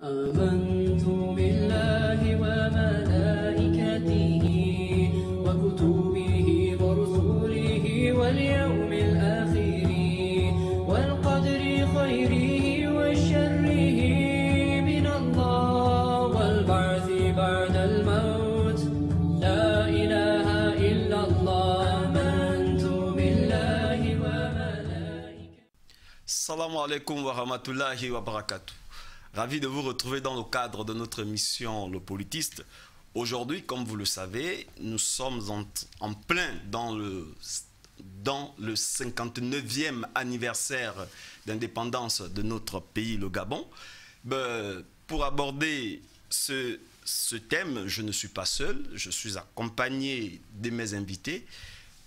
آمنت بالله وملائكته وكتبه ورسله واليوم الآخر والقدر خيره وشره من الله والبعث بعد الموت لا إله إلا الله آمنت بالله وملائكته. Assalamu alaikum wa rahmatullahi wa barakatuh. Ravi de vous retrouver dans le cadre de notre émission Le Politiste. Aujourd'hui, comme vous le savez, nous sommes en plein dans le 59e anniversaire d'indépendance de notre pays, le Gabon. Pour aborder ce thème, je ne suis pas seul, je suis accompagné de mes invités.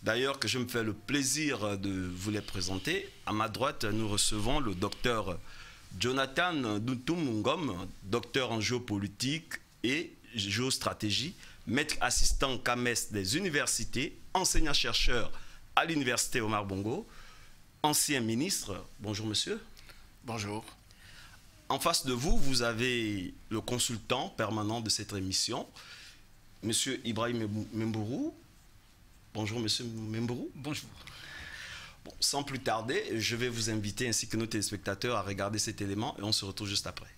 D'ailleurs, que je me fais le plaisir de vous les présenter. À ma droite, nous recevons le docteur Jonathan Doutoumungom, docteur en géopolitique et géostratégie, maître assistant CAMES des universités, enseignant-chercheur à l'université Omar Bongo, ancien ministre. Bonjour monsieur. Bonjour. En face de vous, vous avez le consultant permanent de cette émission, monsieur Ibrahim Membourou. Bonjour monsieur Membourou. Bonjour. Bon, sans plus tarder, je vais vous inviter ainsi que nos téléspectateurs à regarder cet élément et on se retrouve juste après.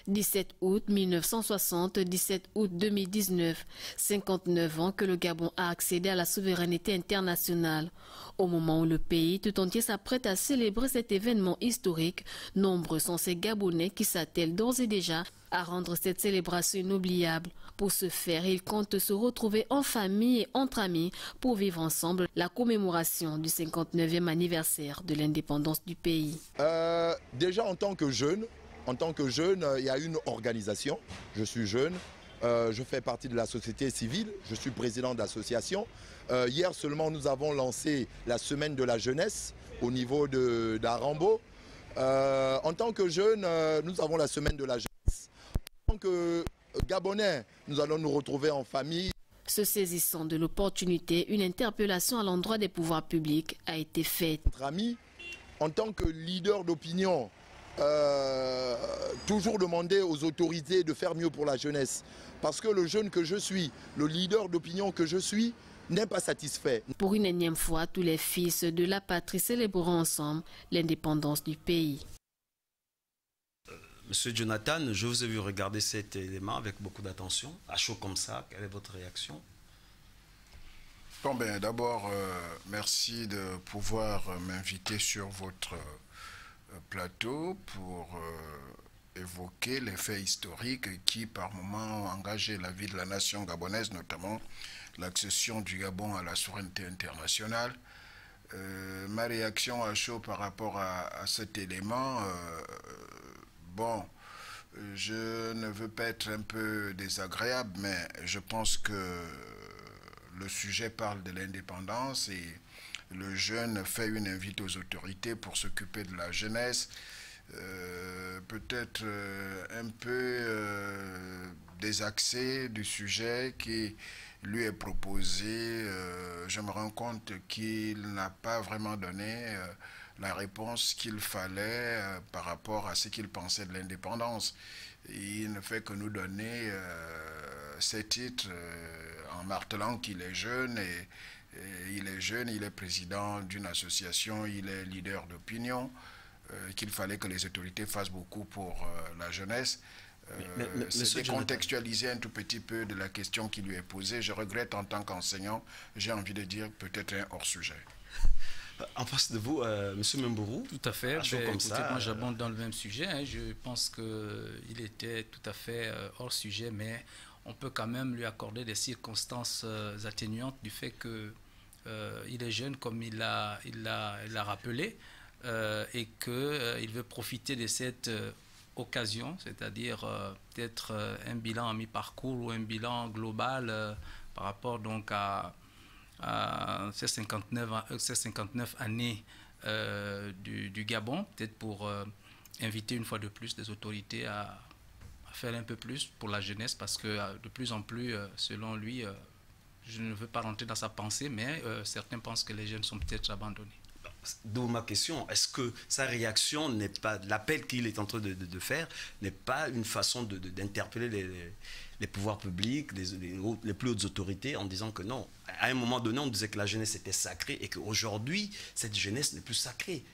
17 août 1960, 17 août 2019, 59 ans que le Gabon a accédé à la souveraineté internationale. Au moment où le pays tout entier s'apprête à célébrer cet événement historique, nombreux sont ces Gabonais qui s'attellent d'ores et déjà à rendre cette célébration inoubliable. Pour ce faire, ils comptent se retrouver en famille et entre amis pour vivre ensemble la commémoration du 59e anniversaire de l'indépendance du pays. Déjà en tant que jeune, il y a une organisation. Je suis jeune, je fais partie de la société civile, je suis président d'association. Hier seulement, nous avons lancé la semaine de la jeunesse au niveau d'Arambo. En tant que jeune, nous avons la semaine de la jeunesse. En tant que Gabonais, nous allons nous retrouver en famille. Se saisissant de l'opportunité, une interpellation à l'endroit des pouvoirs publics a été faite. Entre amis, en tant que leader d'opinion, toujours demander aux autorités de faire mieux pour la jeunesse. Parce que le jeune que je suis, le leader d'opinion que je suis, n'est pas satisfait. Pour une énième fois, tous les fils de la patrie célébreront ensemble l'indépendance du pays. Monsieur Jonathan, je vous ai vu regarder cet élément avec beaucoup d'attention. À chaud comme ça, quelle est votre réaction? Bon, ben, d'abord, merci de pouvoir m'inviter sur votre plateau pour évoquer les faits historiques qui, par moments, ont engagé la vie de la nation gabonaise, notamment l'accession du Gabon à la souveraineté internationale. Ma réaction à chaud par rapport à cet élément, bon, je ne veux pas être un peu désagréable, mais je pense que le sujet parle de l'indépendance et le jeune fait une invite aux autorités pour s'occuper de la jeunesse. Peut-être un peu désaxé du sujet qui lui est proposé. Je me rends compte qu'il n'a pas vraiment donné la réponse qu'il fallait par rapport à ce qu'il pensait de l'indépendance. Il ne fait que nous donner ces titres en martelant qu'il est jeune et il est jeune, il est président d'une association, il est leader d'opinion, qu'il fallait que les autorités fassent beaucoup pour la jeunesse. C'est décontextualiser un tout petit peu de la question qui lui est posée. Je regrette en tant qu'enseignant, j'ai envie de dire peut-être un hors-sujet. En face de vous, monsieur Membourou. Tout à fait. Moi, j'abonde dans le même sujet. Hein. Je pense qu'il était tout à fait hors sujet, mais on peut quand même lui accorder des circonstances atténuantes du fait qu'il est jeune, comme il l'a rappelé, et qu'il veut profiter de cette occasion, c'est-à-dire peut-être un bilan à mi-parcours ou un bilan global par rapport donc à ces 59 années du Gabon, peut-être pour inviter une fois de plus des autorités à faire un peu plus pour la jeunesse, parce que de plus en plus, selon lui, je ne veux pas rentrer dans sa pensée, mais certains pensent que les jeunes sont peut-être abandonnés. d'où ma question, est-ce que sa réaction n'est pas, l'appel qu'il est en train de faire, n'est pas une façon d'interpeller les pouvoirs publics, les plus hautes autorités, en disant que non, à un moment donné, on disait que la jeunesse était sacrée et qu'aujourd'hui, cette jeunesse n'est plus sacrée.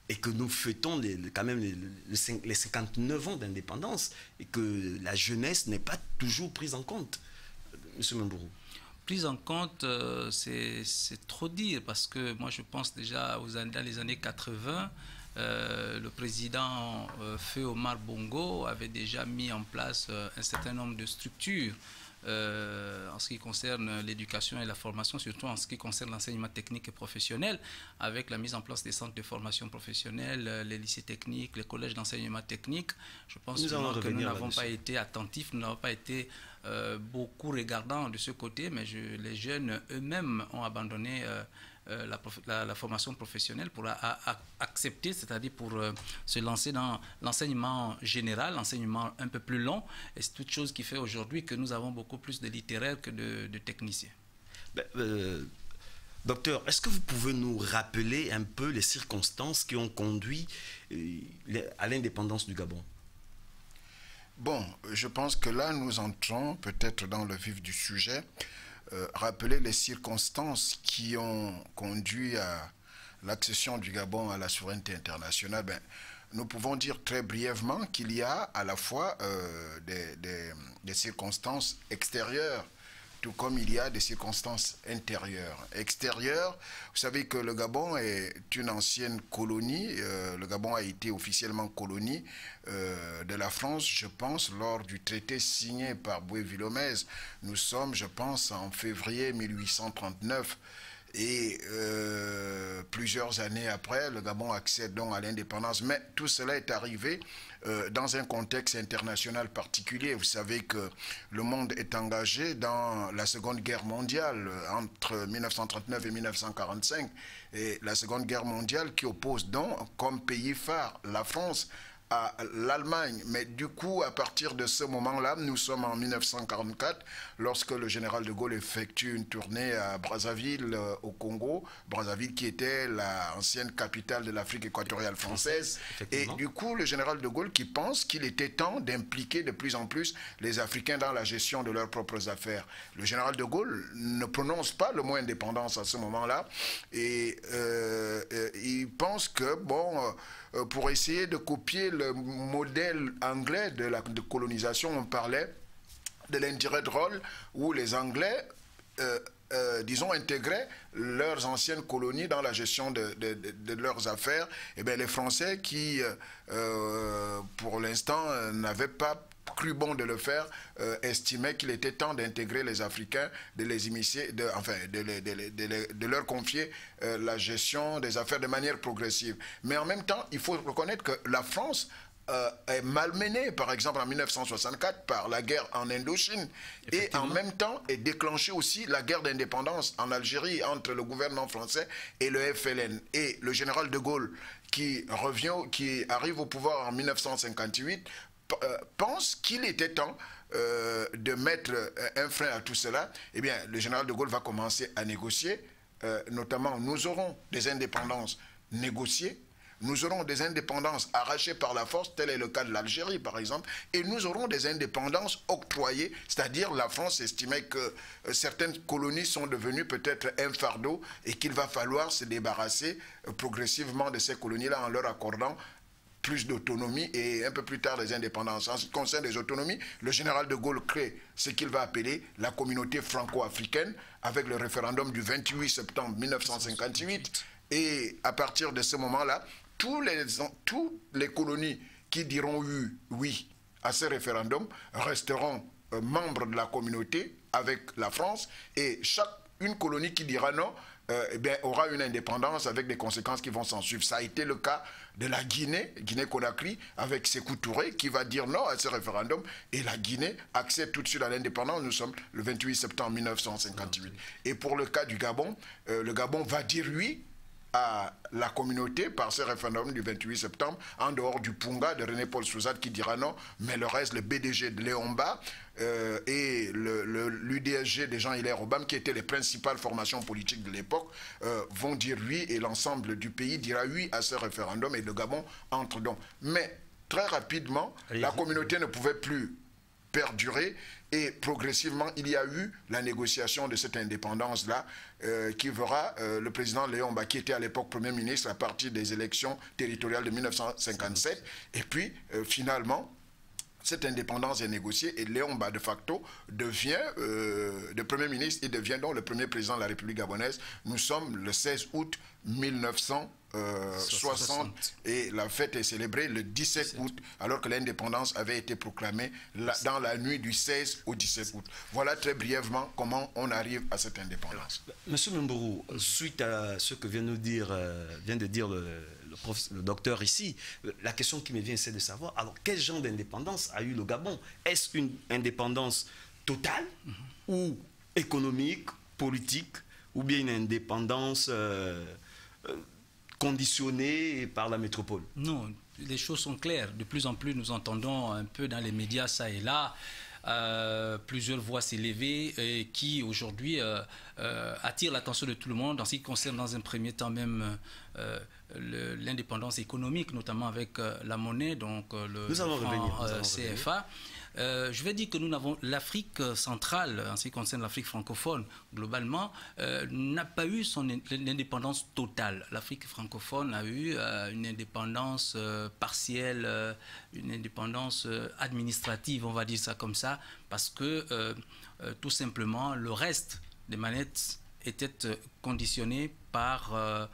Et que nous fêtons quand même les 59 ans d'indépendance et que la jeunesse n'est pas toujours prise en compte. Monsieur Mambourou. Prise en compte, c'est trop dire, parce que moi je pense déjà dans les années 80, le président Feu Omar Bongo avait déjà mis en place un certain nombre de structures en ce qui concerne l'éducation et la formation, surtout en ce qui concerne l'enseignement technique et professionnel, avec la mise en place des centres de formation professionnelle, les lycées techniques, les collèges d'enseignement technique. Je pense que nous n'avons pas été attentifs, nous n'avons pas été beaucoup regardants de ce côté, mais les jeunes eux-mêmes ont abandonné la formation professionnelle pour accepter, c'est-à-dire pour se lancer dans l'enseignement général, l'enseignement un peu plus long. Et c'est toute chose qui fait aujourd'hui que nous avons beaucoup plus de littéraires que de techniciens. Docteur, est-ce que vous pouvez nous rappeler un peu les circonstances qui ont conduit à l'indépendance du Gabon? Bon, je pense que là, nous entrons peut-être dans le vif du sujet. Rappeler les circonstances qui ont conduit à l'accession du Gabon à la souveraineté internationale, nous pouvons dire très brièvement qu'il y a à la fois des circonstances extérieures, tout comme il y a des circonstances intérieures. Extérieures, vous savez que le Gabon est une ancienne colonie. Le Gabon a été officiellement colonie de la France, je pense, lors du traité signé par Boué-Villomèze. Nous sommes, je pense, en février 1839. Et plusieurs années après, le Gabon accède donc à l'indépendance. Mais tout cela est arrivé dans un contexte international particulier. Vous savez que le monde est engagé dans la Seconde Guerre mondiale entre 1939 et 1945. Et la Seconde Guerre mondiale qui oppose donc comme pays phare la France à l'Allemagne. Mais du coup, à partir de ce moment-là, nous sommes en 1944, lorsque le général de Gaulle effectue une tournée à Brazzaville, au Congo. Brazzaville qui était l'ancienne capitale de l'Afrique équatoriale française. Et du coup, le général de Gaulle qui pense qu'il était temps d'impliquer de plus en plus les Africains dans la gestion de leurs propres affaires. Le général de Gaulle ne prononce pas le mot indépendance à ce moment-là. Et il pense que, bon, pour essayer de copier le modèle anglais de colonisation, on parlait de l'indirect role où les Anglais, disons, intégraient leurs anciennes colonies dans la gestion de leurs affaires. Et bien les Français qui, pour l'instant, n'avaient pas cru bon de le faire, estimaient qu'il était temps d'intégrer les Africains, de les immiscer, de leur confier la gestion des affaires de manière progressive. Mais en même temps, il faut reconnaître que la France est malmenée, par exemple en 1964, par la guerre en Indochine, et en même temps est déclenchée aussi la guerre d'indépendance en Algérie entre le gouvernement français et le FLN. Et le général de Gaulle, qui arrive au pouvoir en 1958, pense qu'il était temps de mettre un frein à tout cela. Eh bien, le général de Gaulle va commencer à négocier, notamment nous aurons des indépendances négociées, nous aurons des indépendances arrachées par la force, tel est le cas de l'Algérie par exemple, et nous aurons des indépendances octroyées, c'est-à-dire la France estimait que certaines colonies sont devenues peut-être un fardeau et qu'il va falloir se débarrasser progressivement de ces colonies-là en leur accordant plus d'autonomie et un peu plus tard des indépendances. En ce qui concerne les autonomies, le général de Gaulle crée ce qu'il va appeler la communauté franco-africaine avec le référendum du 28 septembre 1958. Et à partir de ce moment-là, toutes les colonies qui diront oui à ce référendum resteront membres de la communauté avec la France, et une colonie qui dira non eh bien, aura une indépendance avec des conséquences qui vont s'en suivre. Ça a été le cas de la Guinée-Conakry, avec Sékou Touré, qui va dire non à ce référendum, et la Guinée accède tout de suite à l'indépendance. Nous sommes le 28 septembre 1958. Et pour le cas du Gabon, le Gabon va dire oui à la communauté par ce référendum du 28 septembre, en dehors du Punga de René-Paul Souzade qui dira non, mais le reste, le BDG de Léomba et l'UDSG de Jean-Hilaire Obama, qui étaient les principales formations politiques de l'époque, vont dire oui, et l'ensemble du pays dira oui à ce référendum, et le Gabon entre donc. Mais très rapidement, la communauté ne pouvait plus perdurer, et progressivement, il y a eu la négociation de cette indépendance-là qui verra le président Léomba, qui était à l'époque Premier ministre à partir des élections territoriales de 1957, et puis finalement, cette indépendance est négociée et Léomba, de facto, devient le Premier ministre et devient donc le premier président de la République gabonaise. Nous sommes le 16 août 1960 et la fête est célébrée le 17 août, alors que l'indépendance avait été proclamée dans la nuit du 16 au 17 août. Voilà très brièvement comment on arrive à cette indépendance. Monsieur Membourou, suite à ce que vient de dire le docteur ici, la question qui me vient, c'est de savoir, alors quel genre d'indépendance a eu le Gabon? Est-ce une indépendance totale ou économique, politique, ou bien une indépendance conditionnée par la métropole? Non, les choses sont claires. De plus en plus, nous entendons un peu dans les médias, ça et là, plusieurs voix s'élever qui aujourd'hui attirent l'attention de tout le monde en ce qui concerne dans un premier temps même l'indépendance économique, notamment avec la monnaie, donc le franc CFA. Je vais dire que nous avons l'Afrique centrale, en ce qui concerne l'Afrique francophone, globalement, n'a pas eu son indépendance totale. L'Afrique francophone a eu une indépendance partielle, une indépendance administrative, on va dire ça comme ça, parce que tout simplement, le reste des manettes était conditionné par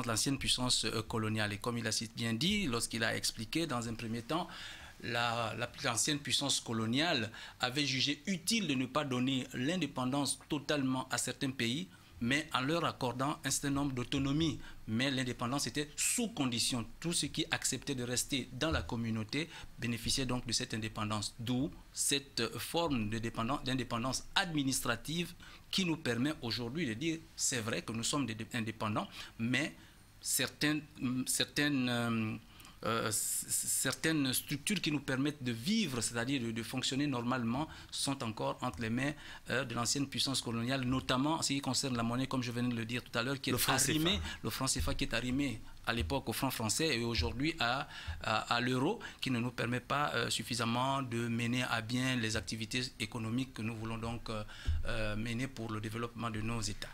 l'ancienne puissance coloniale. Et comme il a si bien dit, lorsqu'il a expliqué dans un premier temps, l'ancienne puissance coloniale avait jugé utile de ne pas donner l'indépendance totalement à certains pays, mais en leur accordant un certain nombre d'autonomies. Mais l'indépendance était sous condition. Tout ce qui acceptait de rester dans la communauté bénéficiait donc de cette indépendance. D'où cette forme d'indépendance administrative qui nous permet aujourd'hui de dire, c'est vrai que nous sommes indépendants, mais certaines structures qui nous permettent de vivre, c'est-à-dire de fonctionner normalement, sont encore entre les mains de l'ancienne puissance coloniale, notamment en ce qui concerne la monnaie, comme je venais de le dire tout à l'heure, qui est arrimé, le franc CFA qui est arrimé à l'époque au franc français et aujourd'hui à l'euro, qui ne nous permet pas suffisamment de mener à bien les activités économiques que nous voulons donc mener pour le développement de nos États.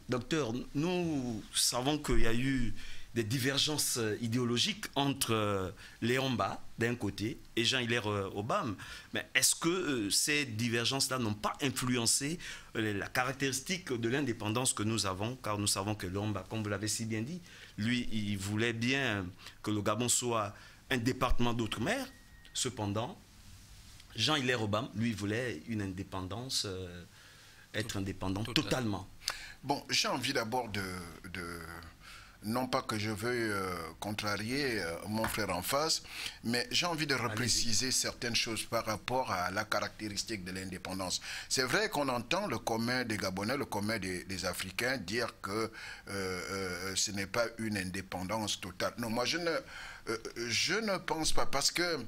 Docteur, nous savons qu'il y a eu des divergences idéologiques entre Léomba d'un côté et Jean-Hilaire Obama. Mais est-ce que ces divergences-là n'ont pas influencé la caractéristique de l'indépendance que nous avons? Car nous savons que Léomba, comme vous l'avez si bien dit, lui, il voulait bien que le Gabon soit un département d'outre-mer. Cependant, Jean-Hilaire Obama, lui, voulait une indépendance, être indépendant totalement. Bon, j'ai envie d'abord non pas que je veuille contrarier mon frère en face, mais j'ai envie de repréciser certaines choses par rapport à la caractéristique de l'indépendance. C'est vrai qu'on entend le commun des Gabonais, le commun des Africains dire que ce n'est pas une indépendance totale. Non, moi je ne pense pas, parce que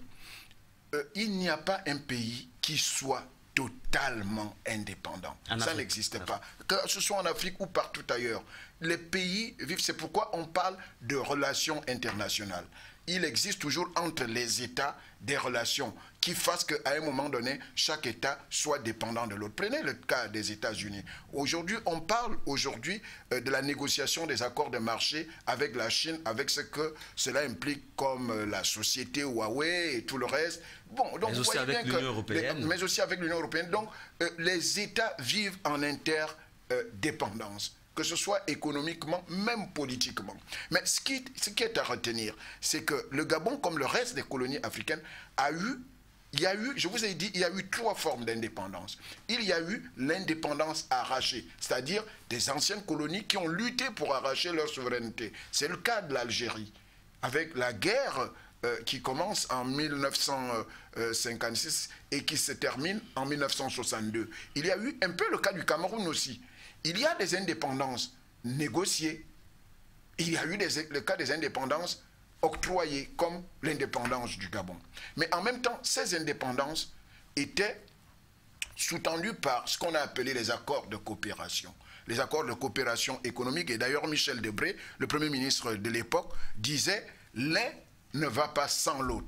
il n'y a pas un pays qui soit totalement indépendant. Ça n'existe pas. Que ce soit en Afrique ou partout ailleurs. Les pays vivent, c'est pourquoi on parle de relations internationales. Il existe toujours entre les États des relations qui fassent qu'à un moment donné, chaque État soit dépendant de l'autre. Prenez le cas des États-Unis. Aujourd'hui, on parle de la négociation des accords de marché avec la Chine, avec ce que cela implique comme la société Huawei et tout le reste. Bon, donc, mais aussi avec l'Union européenne. Mais aussi avec l'Union européenne. Donc, les États vivent en interdépendance, que ce soit économiquement, même politiquement. Mais ce qui est à retenir, c'est que le Gabon, comme le reste des colonies africaines, je vous ai dit, il y a eu 3 formes d'indépendance. Il y a eu l'indépendance arrachée, c'est-à-dire des anciennes colonies qui ont lutté pour arracher leur souveraineté. C'est le cas de l'Algérie, avec la guerre qui commence en 1956 et qui se termine en 1962. Il y a eu un peu le cas du Cameroun aussi. Il y a des indépendances négocié. Il y a eu le cas des indépendances octroyées, comme l'indépendance du Gabon. Mais en même temps, ces indépendances étaient sous-tendues par ce qu'on a appelé les accords de coopération. Les accords de coopération économique. Et d'ailleurs, Michel Debré, le Premier ministre de l'époque, disait « l'un ne va pas sans l'autre ».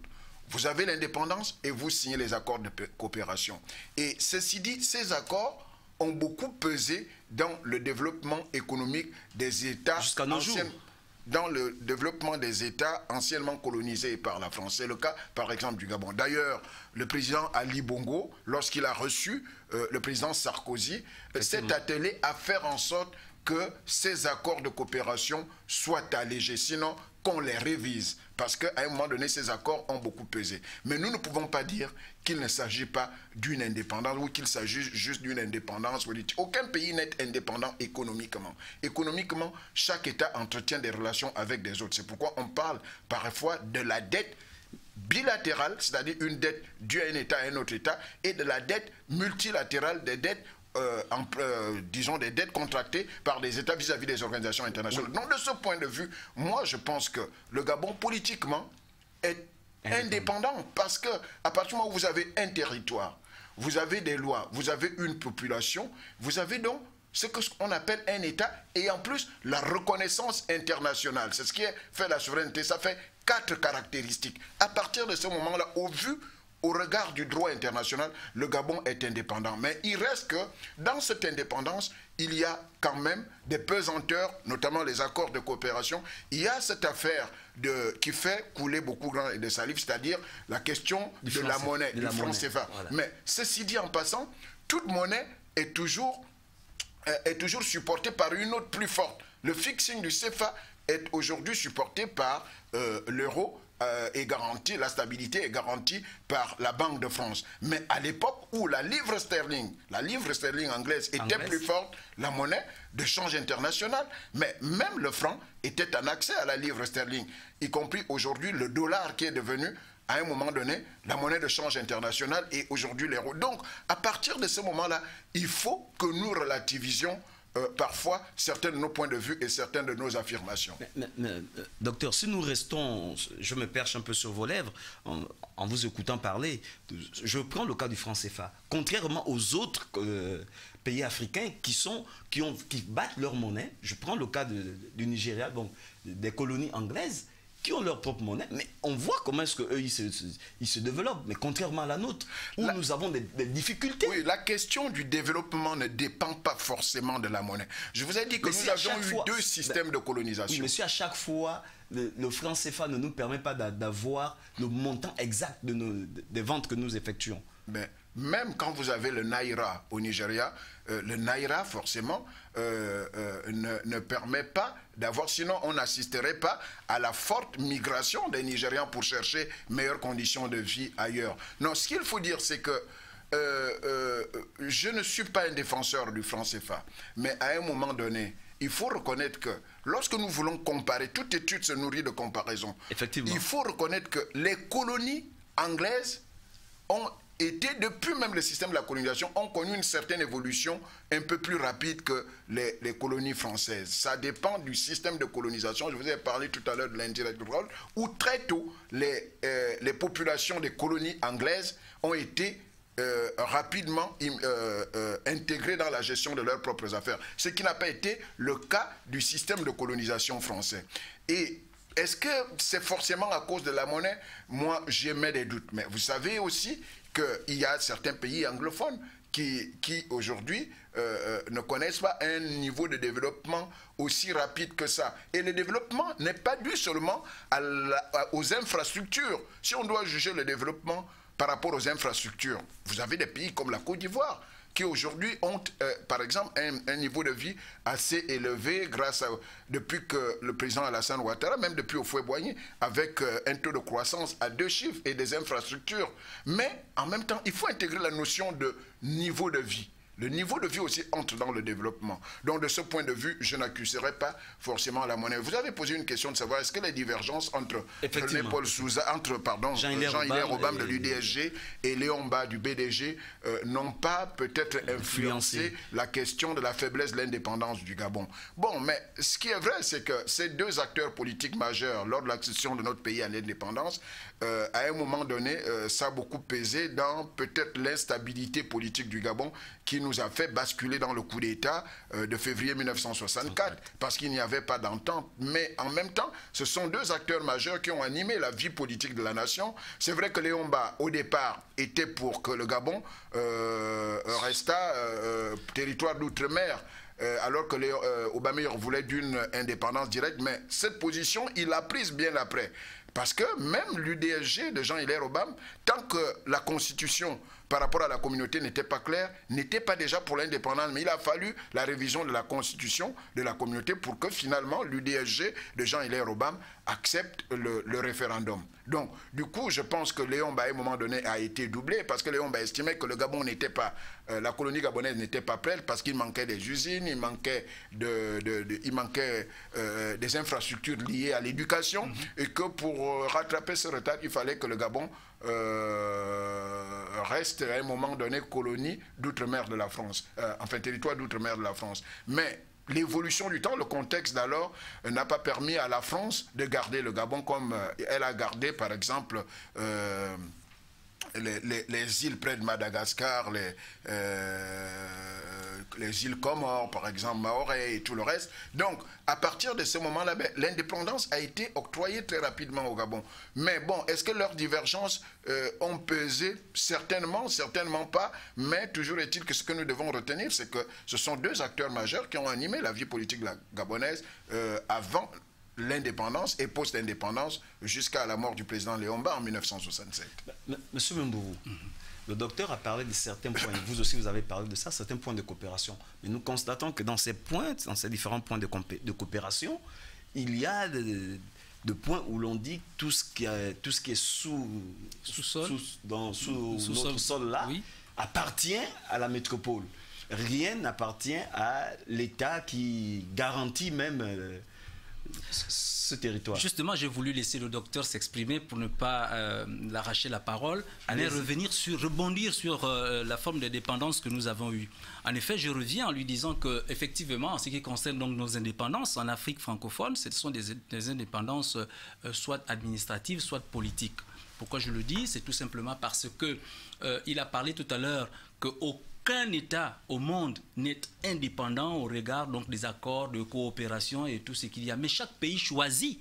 Vous avez l'indépendance et vous signez les accords de coopération. Et ceci dit, ces accords ont beaucoup pesé dans le développement économique des États jusqu'à nos jours. Dans le développement des États anciennement colonisés par la France. C'est le cas, par exemple, du Gabon. D'ailleurs, le président Ali Bongo, lorsqu'il a reçu le président Sarkozy, s'est attelé à faire en sorte que ces accords de coopération soient allégés, sinon qu'on les révise, parce qu'à un moment donné, ces accords ont beaucoup pesé. Mais nous ne pouvons pas dire qu'il ne s'agit pas d'une indépendance ou qu'il s'agit juste d'une indépendance politique. Aucun pays n'est indépendant économiquement. Économiquement, chaque État entretient des relations avec des autres. C'est pourquoi on parle parfois de la dette bilatérale, c'est-à-dire une dette due à un État à un autre État, et de la dette multilatérale, des dettes disons des dettes contractées par des États vis-à-vis des organisations internationales. Donc de ce point de vue, moi je pense que le Gabon politiquement est indépendant parce que à partir du moment où vous avez un territoire, vous avez des lois, vous avez une population, vous avez donc ce qu'on appelle un État et en plus la reconnaissance internationale. C'est ce qui fait la souveraineté. Ça fait 4 caractéristiques. À partir de ce moment-là, au regard du droit international, le Gabon est indépendant. Mais il reste que dans cette indépendance, il y a quand même des pesanteurs, notamment les accords de coopération. Il y a cette affaire qui fait couler beaucoup de salive, c'est-à-dire la question de la monnaie, du franc CFA. Voilà. Mais ceci dit en passant, toute monnaie est toujours supportée par une autre plus forte. Le fixing du CFA est aujourd'hui supporté par l'euro, est garantie, la stabilité est garantie par la Banque de France. Mais à l'époque où la livre sterling anglaise était plus forte, la monnaie de change international, mais même le franc était en accès à la livre sterling, y compris aujourd'hui le dollar qui est devenu à un moment donné la monnaie de change international et aujourd'hui l'euro. Donc à partir de ce moment-là, il faut que nous relativisions parfois certains de nos points de vue et certaines de nos affirmations. Docteur, si nous restons, je me perche un peu sur vos lèvres en vous écoutant parler, je prends le cas du franc CFA. Contrairement aux autres pays africains qui battent leur monnaie, je prends le cas du Nigeria, donc des colonies anglaises, qui ont leur propre monnaie, mais on voit comment est-ce qu'eux, ils se développent, mais contrairement à la nôtre, où nous avons des difficultés. Oui, la question du développement ne dépend pas forcément de la monnaie. Je vous ai dit que nous avions eu 2 systèmes de colonisation. Oui, mais si à chaque fois, le franc CFA ne nous permet pas d'avoir le montant exact des ventes que nous effectuons. Mais même quand vous avez le Naira au Nigeria, le Naira, forcément, ne permet pas d'avoir, sinon on n'assisterait pas à la forte migration des Nigérians pour chercher meilleures conditions de vie ailleurs. Non, ce qu'il faut dire, c'est que je ne suis pas un défenseur du franc CFA, mais à un moment donné, il faut reconnaître que lorsque nous voulons comparer, toute étude se nourrit de comparaison. Effectivement. Il faut reconnaître que les colonies anglaises ont été, depuis même le système de la colonisation, ont connu une certaine évolution un peu plus rapide que les colonies françaises. Ça dépend du système de colonisation. Je vous ai parlé tout à l'heure de l'indirect rule, où très tôt, les populations des colonies anglaises ont été rapidement intégrées dans la gestion de leurs propres affaires. Ce qui n'a pas été le cas du système de colonisation français. Et est-ce que c'est forcément à cause de la monnaie? Moi, j'émets des doutes. Mais vous savez aussi qu'il y a certains pays anglophones qui aujourd'hui ne connaissent pas un niveau de développement aussi rapide que ça. Et le développement n'est pas dû seulement aux infrastructures. Si on doit juger le développement par rapport aux infrastructures, vous avez des pays comme la Côte d'Ivoire qui aujourd'hui ont, par exemple, un niveau de vie assez élevé depuis que le président Alassane Ouattara, même depuis Houphouët-Boigny, avec un taux de croissance à 2 chiffres et des infrastructures. Mais en même temps, il faut intégrer la notion de niveau de vie. le niveau de vie aussi entre dans le développement. Donc de ce point de vue, je n'accuserai pas forcément la monnaie. Vous avez posé une question de savoir est-ce que les divergences entre Paul Sousa, entre Jean-Hilaire Obam de l'UDSG et Léon Mba du BDG n'ont pas peut-être influencé la question de la faiblesse de l'indépendance du Gabon. Bon, mais ce qui est vrai, c'est que ces deux acteurs politiques majeurs lors de l'accession de notre pays à l'indépendance, à un moment donné, ça a beaucoup pesé dans peut-être l'instabilité politique du Gabon qui nous a fait basculer dans le coup d'État de février 1964 parce qu'il n'y avait pas d'entente. Mais en même temps, ce sont deux acteurs majeurs qui ont animé la vie politique de la nation. C'est vrai que Léon Mba, au départ, était pour que le Gabon restât territoire d'outre-mer, alors que Aubameyang voulait d'une indépendance directe. Mais cette position, il l'a prise bien après. Parce que même l'UDSG de Jean-Hilaire Obam, tant que la constitution par rapport à la communauté n'était pas claire, n'était pas déjà pour l'indépendance. Mais il a fallu la révision de la constitution de la communauté pour que finalement l'UDSG de Jean-Hilaire Obam accepte le référendum. Donc, du coup, je pense que Léon Mba, à un moment donné, a été doublé parce que Léon Mba estimait que le Gabon n'était pas, la colonie gabonaise n'était pas prête parce qu'il manquait des usines, il manquait, des infrastructures liées à l'éducation et que pour rattraper ce retard, il fallait que le Gabon reste à un moment donné colonie d'outre-mer de la France, enfin territoire d'outre-mer de la France. Mais l'évolution du temps, le contexte d'alors n'a pas permis à la France de garder le Gabon comme elle a gardé par exemple les îles près de Madagascar, les îles Comores, par exemple, Mahorais et tout le reste. Donc, à partir de ce moment-là, l'indépendance a été octroyée très rapidement au Gabon. Mais bon, est-ce que leurs divergences ont pesé? Certainement, certainement pas. Mais toujours est-il que ce que nous devons retenir, c'est que ce sont deux acteurs majeurs qui ont animé la vie politique gabonaise avant l'indépendance et post-indépendance jusqu'à la mort du président Léon Mba en 1967. Monsieur Mburu, le docteur a parlé de certains points, vous aussi vous avez parlé de ça, certains points de coopération. Mais nous constatons que dans ces points, dans ces différents points de coopération, il y a de points où l'on dit tout ce qui est sous notre sol là, oui, appartient à la métropole. Rien n'appartient à l'État qui garantit même ce territoire. Justement, j'ai voulu laisser le docteur s'exprimer pour ne pas l'arracher la parole, mais rebondir sur la forme de dépendance que nous avons eue. En effet, je reviens en lui disant que, effectivement, en ce qui concerne donc nos indépendances en Afrique francophone, ce sont des indépendances soit administratives, soit politiques. Pourquoi je le dis? C'est tout simplement parce que il a parlé tout à l'heure qu'aucun État au monde n'est indépendant au regard donc des accords de coopération et tout ce qu'il y a. Mais chaque pays choisit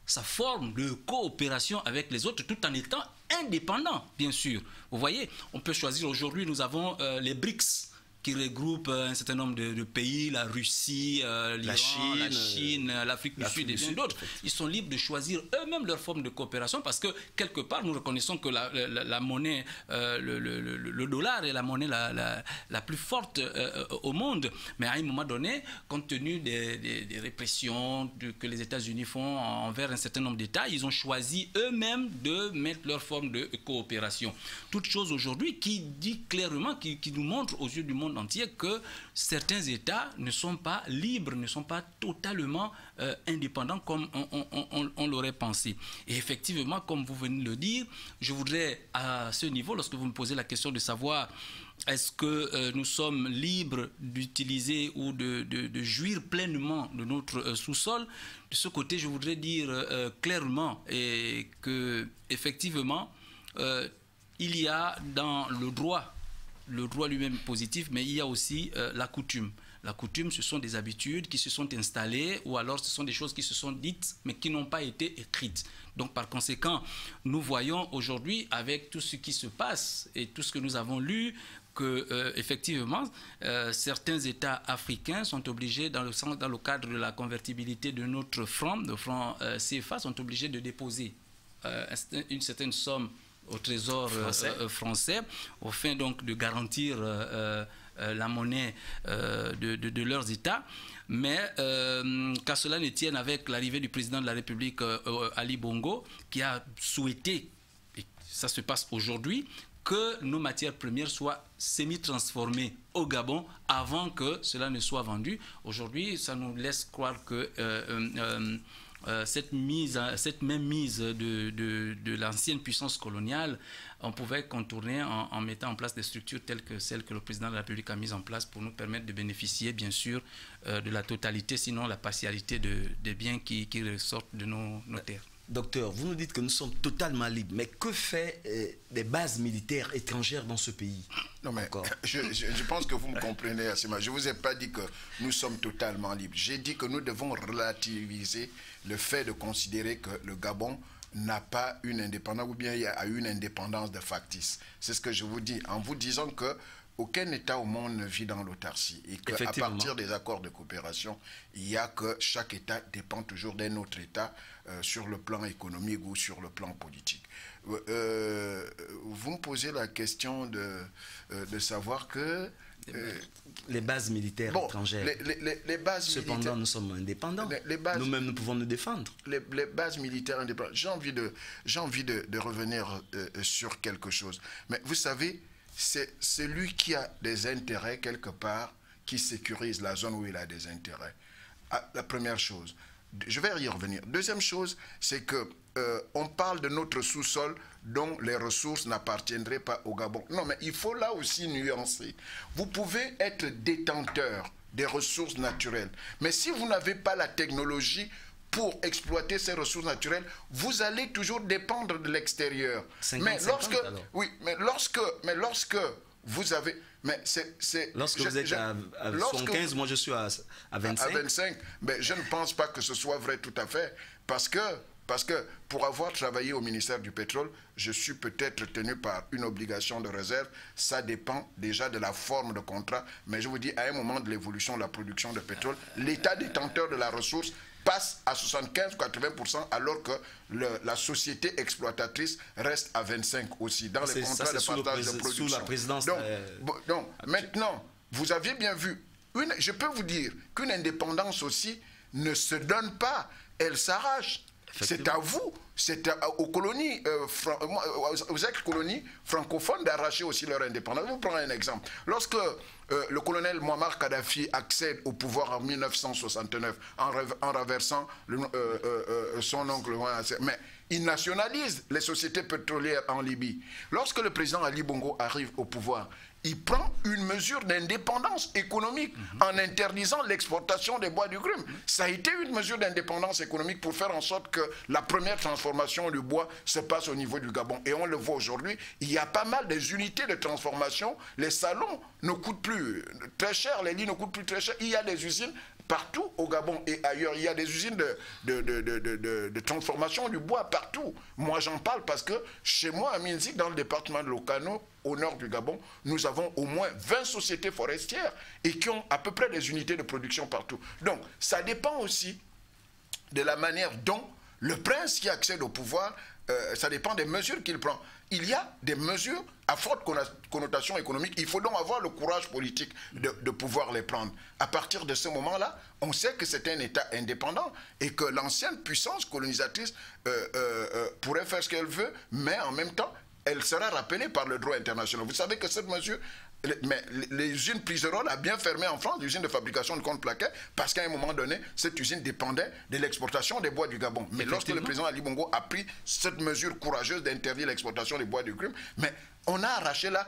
sa forme de coopération avec les autres tout en étant indépendant, bien sûr. Vous voyez, on peut choisir aujourd'hui, nous avons les BRICS qui regroupent un certain nombre de pays, la Russie, l'Iran, la Chine, l'Afrique du Sud et bien d'autres. Ils sont libres de choisir eux-mêmes leur forme de coopération parce que, quelque part, nous reconnaissons que la monnaie, le dollar est la monnaie la plus forte au monde. Mais à un moment donné, compte tenu des répressions que les États-Unis font envers un certain nombre d'États, ils ont choisi eux-mêmes de mettre leur forme de coopération. Toute chose aujourd'hui qui dit clairement, qui nous montre aux yeux du monde entier que certains États ne sont pas libres, ne sont pas totalement indépendants comme on l'aurait pensé. Et effectivement, comme vous venez de le dire, je voudrais à ce niveau, lorsque vous me posez la question de savoir est-ce que nous sommes libres d'utiliser ou de jouir pleinement de notre sous-sol, de ce côté, je voudrais dire clairement que effectivement, il y a dans le droit lui-même positif, mais il y a aussi la coutume. La coutume, ce sont des habitudes qui se sont installées ou alors ce sont des choses qui se sont dites mais qui n'ont pas été écrites. Donc par conséquent, nous voyons aujourd'hui avec tout ce qui se passe et tout ce que nous avons lu que effectivement certains États africains sont obligés dans le cadre de la convertibilité de notre franc, de franc CFA, sont obligés de déposer une certaine somme au trésor français, au fin donc de garantir la monnaie de leurs États. Mais qu'à cela ne tienne, avec l'arrivée du président de la République Ali Bongo, qui a souhaité, et ça se passe aujourd'hui, que nos matières premières soient semi-transformées au Gabon avant que cela ne soit vendu. Aujourd'hui, ça nous laisse croire que cette même mise de l'ancienne puissance coloniale, on pouvait contourner en mettant en place des structures telles que celles que le président de la République a mises en place pour nous permettre de bénéficier, bien sûr, de la totalité, sinon la partialité des biens qui ressortent de nos terres. Docteur, vous nous dites que nous sommes totalement libres, mais que fait des bases militaires étrangères dans ce pays? Non mais je pense que vous me comprenez assez mal. Je ne vous ai pas dit que nous sommes totalement libres. J'ai dit que nous devons relativiser le fait de considérer que le Gabon n'a pas une indépendance, ou bien il y a une indépendance de factice. C'est ce que je vous dis, en vous disant que aucun État au monde ne vit dans l'autarcie et qu'à partir des accords de coopération, il y a que chaque État dépend toujours d'un autre État sur le plan économique ou sur le plan politique. Vous me posez la question de savoir que... les bases militaires étrangères. Les bases Cependant, militaires, nous sommes indépendants. Nous-mêmes, nous pouvons nous défendre. Les bases militaires indépendantes. J'ai envie de revenir sur quelque chose. Mais vous savez, c'est celui qui a des intérêts quelque part qui sécurise la zone où il a des intérêts. La première chose. Je vais y revenir. Deuxième chose, c'est que on parle de notre sous-sol dont les ressources n'appartiendraient pas au Gabon. Non, mais il faut là aussi nuancer. Vous pouvez être détenteur des ressources naturelles, mais si vous n'avez pas la technologie pour exploiter ces ressources naturelles, vous allez toujours dépendre de l'extérieur. Mais lorsque vous avez... Lorsque vous êtes à 75, moi je suis à 25. À 25, mais je ne pense pas que ce soit vrai tout à fait, parce que pour avoir travaillé au ministère du pétrole, je suis peut-être tenu par une obligation de réserve. Ça dépend déjà de la forme de contrat. Mais je vous dis, à un moment de l'évolution de la production de pétrole, l'État détenteur de la ressource passe à 75-80%, alors que la société exploitatrice reste à 25% aussi, dans les contrats de partage de production. Sous la présidence. Donc maintenant, vous avez bien vu, je peux vous dire qu'une indépendance aussi ne se donne pas, elle s'arrache. C'est à vous, c'est aux colonies, aux ex-colonies francophones d'arracher aussi leur indépendance. Je vous prends un exemple. Lorsque le colonel Muammar Kadhafi accède au pouvoir en 1969 en renversant son oncle, mais il nationalise les sociétés pétrolières en Libye. Lorsque le président Ali Bongo arrive au pouvoir, il prend une mesure d'indépendance économique en interdisant l'exportation des bois du Grum. Ça a été une mesure d'indépendance économique pour faire en sorte que la première transformation du bois se passe au niveau du Gabon. Et on le voit aujourd'hui, il y a pas mal des unités de transformation. Les salons ne coûtent plus très cher, les lits ne coûtent plus très cher. Il y a des usines partout au Gabon et ailleurs. Il y a des usines de transformation du bois partout. Moi, j'en parle parce que chez moi, à Minzik, dans le département de l'Okano, au nord du Gabon, nous avons au moins 20 sociétés forestières et qui ont à peu près des unités de production partout. Donc, ça dépend aussi de la manière dont le prince qui accède au pouvoir, ça dépend des mesures qu'il prend. Il y a des mesures à forte connotation économique. Il faut donc avoir le courage politique de pouvoir les prendre. À partir de ce moment-là, on sait que c'est un État indépendant et que l'ancienne puissance colonisatrice pourrait faire ce qu'elle veut, mais en même temps, elle sera rappelée par le droit international. Vous savez que cette mesure, les usines Priserol a bien fermé en France, l'usine de fabrication de compte plaquet, parce qu'à un moment donné, cette usine dépendait de l'exportation des bois du Gabon. Mais lorsque le président Ali Bongo a pris cette mesure courageuse d'interdire l'exportation des bois du Grum, mais on a arraché là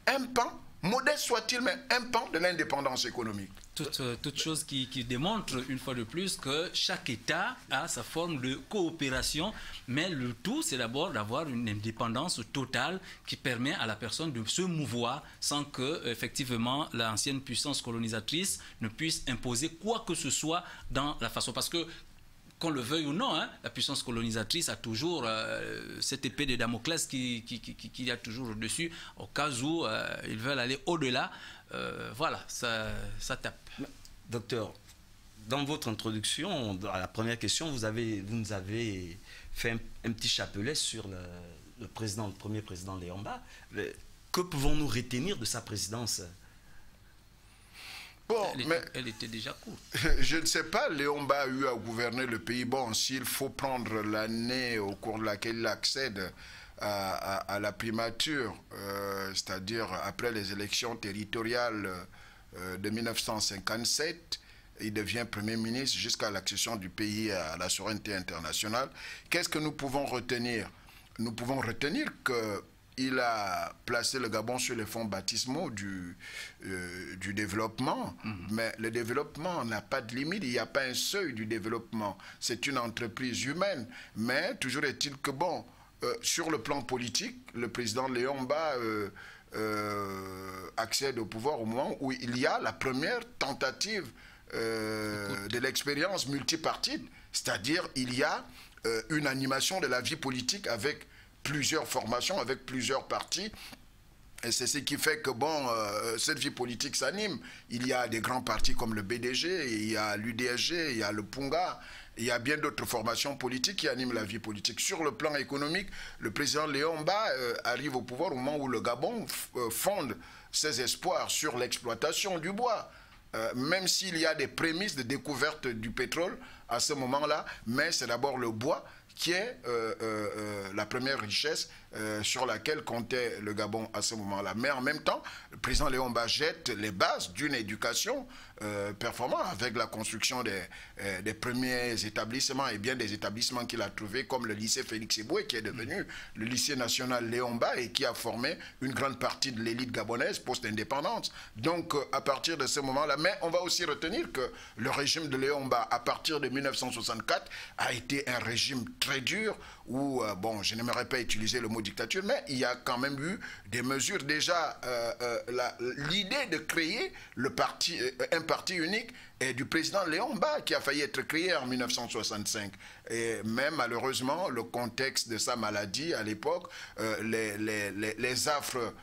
un pan, modeste soit-il, mais un pan de l'indépendance économique. Toute chose qui démontre une fois de plus que chaque État a sa forme de coopération, mais le tout c'est d'abord d'avoir une indépendance totale qui permet à la personne de se mouvoir sans que effectivement l'ancienne puissance colonisatrice ne puisse imposer quoi que ce soit dans la façon, parce que qu'on le veuille ou non, hein, la puissance colonisatrice a toujours cette épée de Damoclès qui a toujours au-dessus, au cas où ils veulent aller au-delà. Voilà, ça tape. Docteur, dans votre introduction, à la première question, vous nous avez fait un petit chapelet sur le premier président Léomba. Que pouvons-nous retenir de sa présidence? Bon, elle était déjà courte. Je ne sais pas, Léomba a eu à gouverner le pays. Bon, s'il faut prendre l'année au cours de laquelle il accède à la primature, c'est-à-dire après les élections territoriales de 1957, il devient Premier ministre jusqu'à l'accession du pays à la souveraineté internationale. Qu'est-ce que nous pouvons retenir? Nous pouvons retenir qu'il a placé le Gabon sur les fonds baptismaux du développement, mais le développement n'a pas de limite, il n'y a pas un seuil du développement. C'est une entreprise humaine, mais toujours est-il que, bon, sur le plan politique, le président Léomba accède au pouvoir au moment où il y a la première tentative de l'expérience multipartite, c'est-à-dire il y a une animation de la vie politique avec plusieurs formations, avec plusieurs partis. Et c'est ce qui fait que, bon, cette vie politique s'anime. Il y a des grands partis comme le BDG, il y a l'UDSG, il y a le Punga, il y a bien d'autres formations politiques qui animent la vie politique. Sur le plan économique, le président Léomba arrive au pouvoir au moment où le Gabon fonde ses espoirs sur l'exploitation du bois. Même s'il y a des prémices de découverte du pétrole à ce moment-là, mais c'est d'abord le bois qui est la première richesse sur laquelle comptait le Gabon à ce moment-là. Mais en même temps, le président Léomba jette les bases d'une éducation performante avec la construction des premiers établissements et bien des établissements qu'il a trouvés comme le lycée Félix Eboué qui est devenu le lycée national Léomba et qui a formé une grande partie de l'élite gabonaise post-indépendance. Donc à partir de ce moment-là, mais on va aussi retenir que le régime de Léomba à partir de 1964 a été un régime très dur où, bon, je n'aimerais pas utiliser le mot dictature, mais il y a quand même eu des mesures. Déjà, l'idée de créer un parti unique est du président Léomba qui a failli être créé en 1965. Mais malheureusement, le contexte de sa maladie à l'époque, les affres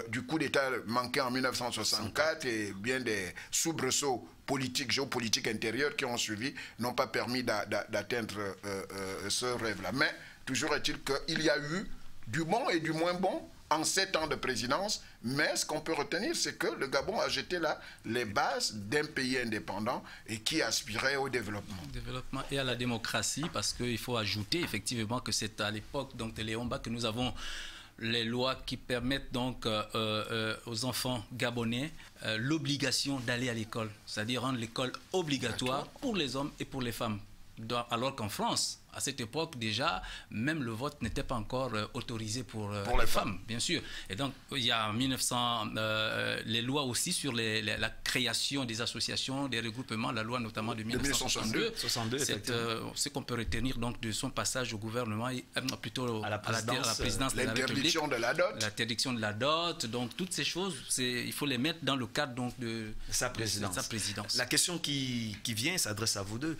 du coup d'État manqué en 1964 et bien des soubresauts politiques, géopolitiques intérieurs qui ont suivi n'ont pas permis d'atteindre ce rêve-là. Mais toujours est-il qu'il y a eu du bon et du moins bon en 7 ans de présidence, mais ce qu'on peut retenir, c'est que le Gabon a jeté là les bases d'un pays indépendant et qui aspirait au développement. Développement et à la démocratie, parce qu'il faut ajouter effectivement que c'est à l'époque de Léomba que nous avons les lois qui permettent donc aux enfants gabonais l'obligation d'aller à l'école, c'est-à-dire rendre l'école obligatoire pour les hommes et pour les femmes. Alors qu'en France, à cette époque déjà, même le vote n'était pas encore autorisé pour les femmes, bien sûr. Et donc, il y a en 1900 les lois aussi sur la création des associations, des regroupements, la loi notamment de 1962. C'est ce qu'on peut retenir donc de son passage au gouvernement, plutôt à la présidence de la République. L'interdiction de la dot. L'interdiction de la dot. Donc, toutes ces choses, il faut les mettre dans le cadre donc, de sa présidence. La question qui vient s'adresse à vous deux.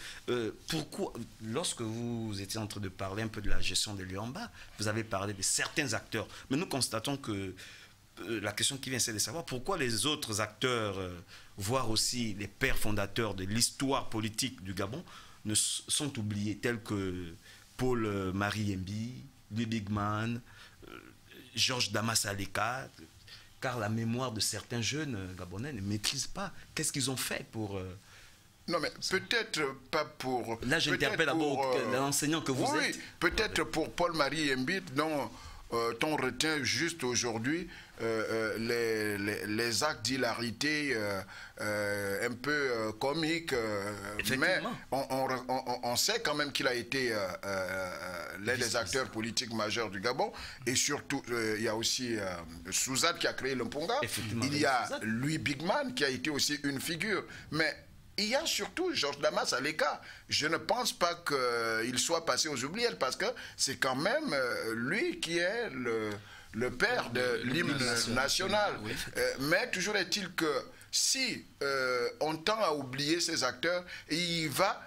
Pourquoi, lorsque vous étiez en train de parler un peu de la gestion de Léomba, vous avez parlé de certains acteurs, mais nous constatons que la question qui vient, c'est de savoir pourquoi les autres acteurs, voire aussi les pères fondateurs de l'histoire politique du Gabon, sont oubliés, tels que Paul-Marie Yembi, Ludwigmann, Georges Damas Aleka, car la mémoire de certains jeunes Gabonais ne maîtrise pas. Qu'est-ce qu'ils ont fait pour... Non, mais peut-être pas pour... Là, j'interpelle d'abord l'enseignant que vous êtes. Oui, peut-être pour Paul-Marie Yembi, dont on retient juste aujourd'hui les actes d'hilarité un peu comiques. Mais on sait quand même qu'il a été l'un des acteurs politiques majeurs du Gabon. Et surtout, il y a aussi Souzad qui a créé le Mpunga. Il y a Louis Bigman qui a été aussi une figure. Mais... il y a surtout Georges Damas Aleka. Je ne pense pas qu'il soit passé aux oubliettes parce que c'est quand même lui qui est le père de l'hymne national. Oui. Mais toujours est-il que si on tend à oublier ces acteurs, il va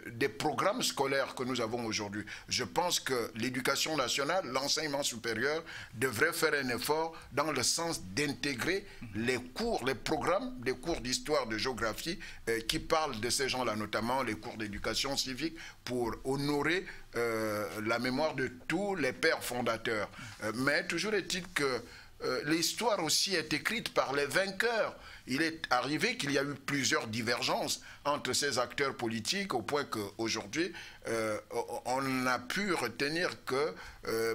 des programmes scolaires que nous avons aujourd'hui. Je pense que l'éducation nationale, l'enseignement supérieur devrait faire un effort dans le sens d'intégrer les cours, les programmes, des cours d'histoire, de géographie qui parlent de ces gens-là, notamment les cours d'éducation civique pour honorer la mémoire de tous les pères fondateurs. Mais toujours est-il que l'histoire aussi est écrite par les vainqueurs. il est arrivé qu'il y a eu plusieurs divergences entre ces acteurs politiques au point qu'aujourd'hui, on a pu retenir que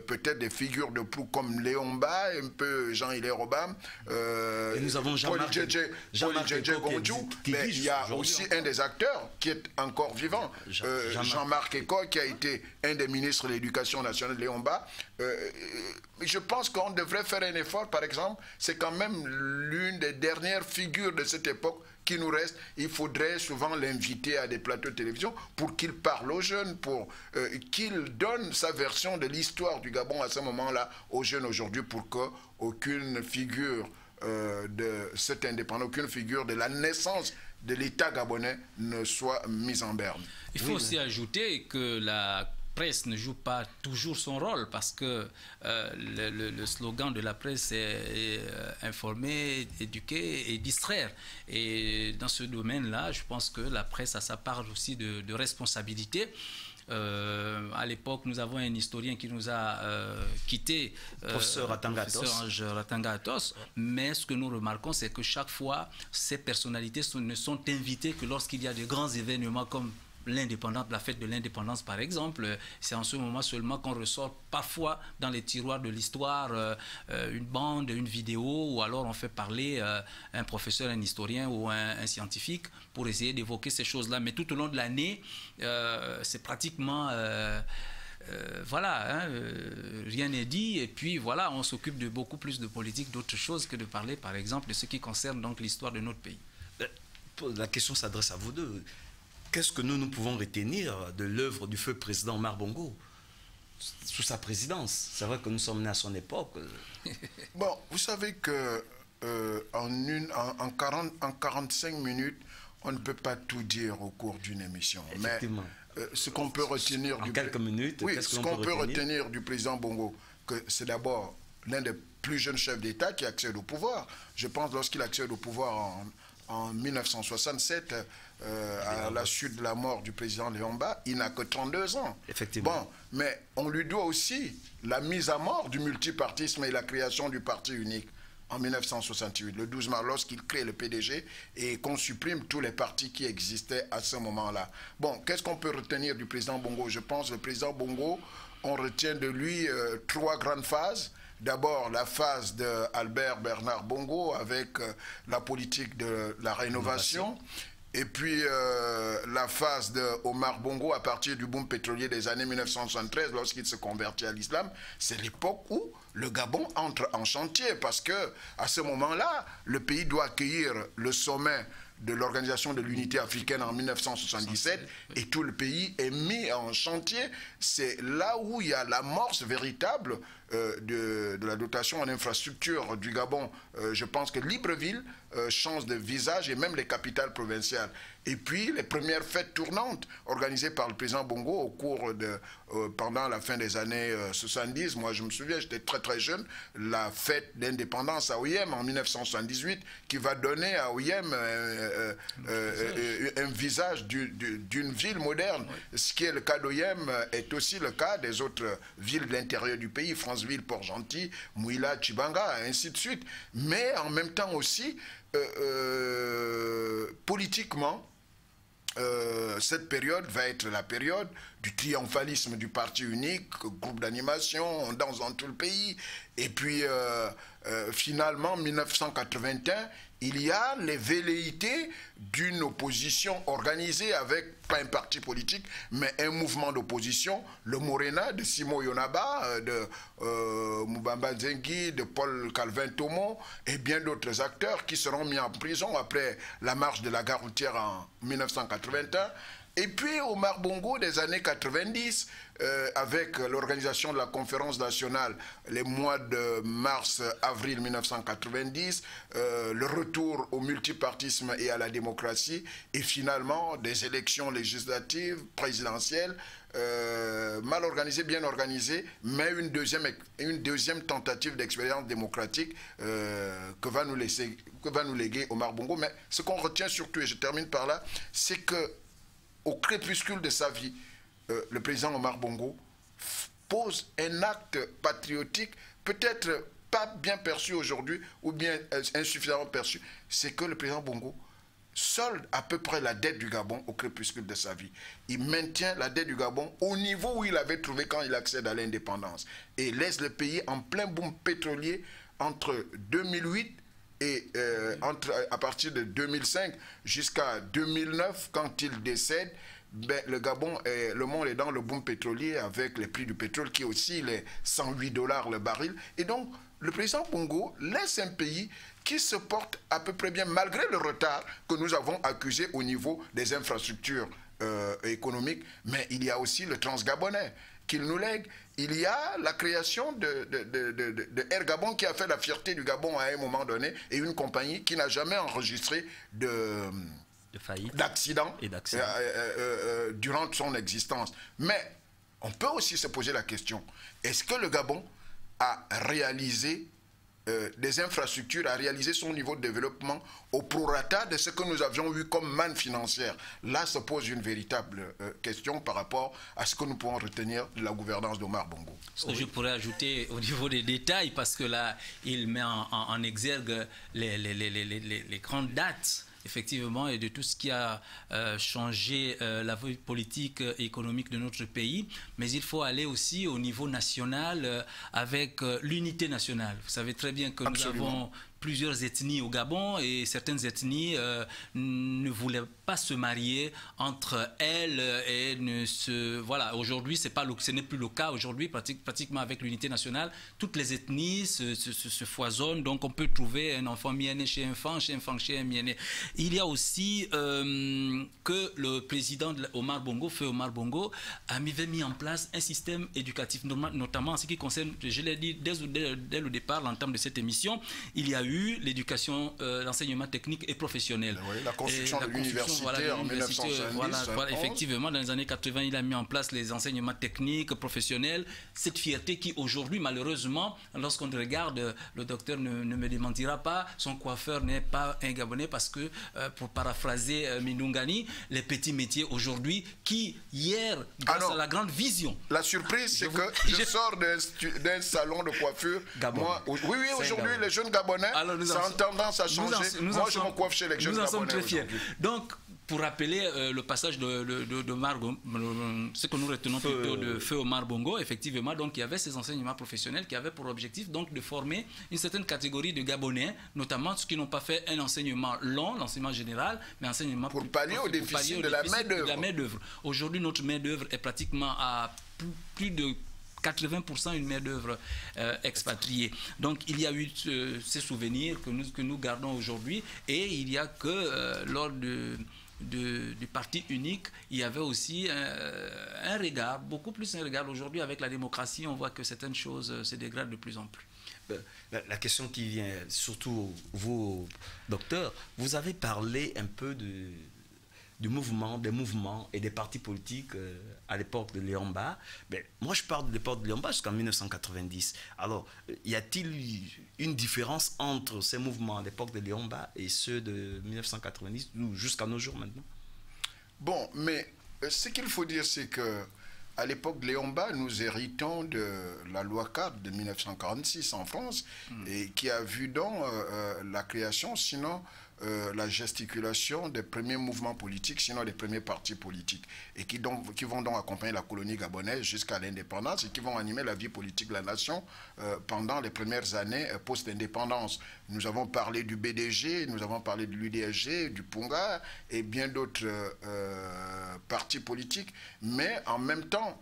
peut-être des figures de proue comme Léon Mba, un peu Jean-Hilaire Obam, et nous avons Jean-Marc Gondjou, mais il y a aussi un des acteurs qui est encore vivant, Jean-Marc Eko, qui a été un des ministres de l'Éducation nationale, Léon Mba. Je pense qu'on devrait faire un effort, par exemple, c'est quand même l'une des dernières figures de cette époque qui nous reste. Il faudrait souvent l'inviter à des plateaux de télévision pour qu'il parle aux jeunes, pour qu'il donne sa version de l'histoire du Gabon à ce moment-là aux jeunes aujourd'hui, pour qu'aucune figure de cette indépendance, aucune figure de la naissance de l'État gabonais ne soit mise en berne. Il faut aussi ajouter que la presse ne joue pas toujours son rôle, parce que le slogan de la presse est informer, éduquer et distraire. Et dans ce domaine-là, je pense que la presse a sa part aussi de responsabilité. À l'époque, nous avons un historien qui nous a quitté, professeur Ratangatos. Mais ce que nous remarquons, c'est que chaque fois, ces personnalités ne sont invitées que lorsqu'il y a de grands événements comme l'indépendance, la fête de l'indépendance par exemple. C'est en ce moment seulement qu'on ressort parfois dans les tiroirs de l'histoire une bande, une vidéo, ou alors on fait parler un professeur, un historien ou un scientifique pour essayer d'évoquer ces choses-là. Mais tout au long de l'année, c'est pratiquement... voilà, rien n'est dit, et puis voilà, on s'occupe de beaucoup plus de politique, d'autres choses que de parler par exemple de ce qui concerne donc l'histoire de notre pays. La question s'adresse à vous deux. Qu'est-ce que nous pouvons retenir de l'œuvre du feu président Omar Bongo sous sa présidence? C'est vrai que nous sommes nés à son époque. Bon, vous savez que en 45 minutes, on ne peut pas tout dire au cours d'une émission. Effectivement. Mais ce qu'on peut retenir quelques minutes, oui, ce qu'on peut retenir du président Bongo, que c'est d'abord l'un des plus jeunes chefs d'État qui accède au pouvoir. Je pense lorsqu'il accède au pouvoir en 1967, à la suite de la mort du président Léon Mba, il n'a que 32 ans. Effectivement. Bon, mais on lui doit aussi la mise à mort du multipartisme et la création du parti unique en 1968, le 12 mars, lorsqu'il crée le PDG et qu'on supprime tous les partis qui existaient à ce moment-là. Bon, qu'est-ce qu'on peut retenir du président Bongo? Je pense que le président Bongo, on retient de lui trois grandes phases. D'abord, la phase d'Albert Bernard Bongo avec la politique de la rénovation. Et puis la phase de Omar Bongo à partir du boom pétrolier des années 1973, lorsqu'il se convertit à l'islam. C'est l'époque où le Gabon entre en chantier, parce que à ce moment-là, le pays doit accueillir le sommet de l'Organisation de l'Unité africaine en 1977, et tout le pays est mis en chantier. C'est là où il y a l'amorce véritable de la dotation en infrastructure du Gabon. Je pense que Libreville change de visage, et même les capitales provinciales. Et puis les premières fêtes tournantes organisées par le président Bongo au cours de pendant la fin des années 70. Moi je me souviens, j'étais très très jeune, la fête d'indépendance à Oyem en 1978, qui va donner à Oyem un visage d'une ville moderne. Ce qui est le cas d'Oyem est aussi le cas des autres villes de l'intérieur du pays, Franceville, Port-Gentil, Mouila, Tchibanga, ainsi de suite. Mais en même temps aussi, politiquement, cette période va être la période du triomphalisme du parti unique, groupe d'animation, on danse dans tout le pays. Et puis, finalement, en 1981, il y a les velléités d'une opposition organisée avec, pas un parti politique, mais un mouvement d'opposition, le Morena de Simo Yonaba, de Moubamba Zengi, de Paul Calvin Tomo, et bien d'autres acteurs qui seront mis en prison après la marche de la gare routière en 1981. Et puis Omar Bongo des années 90, avec l'organisation de la conférence nationale les mois de mars-avril 1990, le retour au multipartisme et à la démocratie, et finalement des élections législatives, présidentielles, mal organisées, bien organisées, mais une deuxième tentative d'expérience démocratique que va nous léguer Omar Bongo. Mais ce qu'on retient surtout, et je termine par là, c'est que au crépuscule de sa vie, le président Omar Bongo pose un acte patriotique peut-être pas bien perçu aujourd'hui, ou bien insuffisamment perçu, c'est que le président Bongo solde à peu près la dette du Gabon au crépuscule de sa vie. Il maintient la dette du Gabon au niveau où il avait trouvé quand il accède à l'indépendance. Et laisse le pays en plein boom pétrolier entre 2008 et à partir de 2005 jusqu'à 2009, quand il décède. Ben, le monde est dans le boom pétrolier avec les prix du pétrole qui oscillent les 108 $ le baril. Et donc, le président Bongo laisse un pays qui se porte à peu près bien, malgré le retard que nous avons accusé au niveau des infrastructures économiques. Mais il y a aussi le Transgabonais qu'il nous lègue. Il y a la création de Air Gabon qui a fait la fierté du Gabon à un moment donné, et une compagnie qui n'a jamais enregistré d'accident durant son existence. Mais on peut aussi se poser la question, est-ce que le Gabon a réalisé des infrastructures, a réalisé son niveau de développement au prorata de ce que nous avions eu comme manne financière? Là se pose une véritable question par rapport à ce que nous pouvons retenir de la gouvernance d'Omar Bongo. Ce que je pourrais ajouter au niveau des détails, parce que là, il met en exergue les grandes dates, effectivement, et de tout ce qui a changé la vie politique et économique de notre pays. Mais il faut aller aussi au niveau national avec l'unité nationale. Vous savez très bien que Absolument. nous avons plusieurs ethnies au Gabon, et certaines ethnies ne voulaient pas se marier entre elles et voilà, aujourd'hui ce n'est plus le cas. Aujourd'hui, pratiquement avec l'unité nationale, toutes les ethnies se foisonnent, donc on peut trouver un enfant mienné chez un fan, chez un fan chez un mienné. Il y a aussi que le président Omar Bongo, Feu Omar Bongo, avait mis en place un système éducatif, notamment en ce qui concerne, je l'ai dit dès le départ, l'entame de cette émission, il y a eu l'éducation, l'enseignement technique et professionnel. Oui, la construction de l'université en 1970. Voilà, effectivement, dans les années 80, il a mis en place les enseignements techniques, professionnels. Cette fierté qui aujourd'hui, malheureusement, lorsqu'on regarde, le docteur ne me démentira pas, son coiffeur n'est pas un Gabonais, parce que, pour paraphraser Mindungani, les petits métiers aujourd'hui qui, hier, grâce à la grande vision... La surprise, c'est que je sors d'un salon de coiffure. Moi, oui, aujourd'hui, les jeunes Gabonais, ça a tendance à changer. Moi, je me coiffe chez les jeunes Gabonais. Nous en sommes très fiers. Donc, pour rappeler le passage de Margo, ce que nous retenons plutôt de Feu Omar Bongo, effectivement, donc il y avait ces enseignements professionnels qui avaient pour objectif donc de former une certaine catégorie de Gabonais, notamment ceux qui n'ont pas fait un enseignement long, l'enseignement général, mais enseignement pour pallier au déficit de la main-d'œuvre. Aujourd'hui, notre main-d'œuvre est pratiquement à plus de 80% une main-d'œuvre expatriée. Donc il y a eu ces souvenirs que nous gardons aujourd'hui, et il y a que lors du parti unique, il y avait aussi un regard, beaucoup plus un regard. Aujourd'hui, avec la démocratie, on voit que certaines choses se dégradent de plus en plus. La question qui vient, surtout vous, docteur, vous avez parlé un peu des mouvements et des partis politiques à l'époque de Léomba. Moi, je parle de l'époque de Léomba jusqu'en 1990. Alors, y a-t-il une différence entre ces mouvements à l'époque de Léomba et ceux de 1990 jusqu'à nos jours maintenant? Bon, mais ce qu'il faut dire, c'est que à l'époque de Léomba, nous héritons de la loi 4 de 1946 en France, et qui a vu donc la création, sinon la gesticulation des premiers mouvements politiques, sinon des premiers partis politiques, et qui vont donc accompagner la colonie gabonaise jusqu'à l'indépendance, et qui vont animer la vie politique de la nation pendant les premières années post-indépendance. Nous avons parlé du BDG, nous avons parlé de l'UDSG, du Punga et bien d'autres partis politiques, mais en même temps,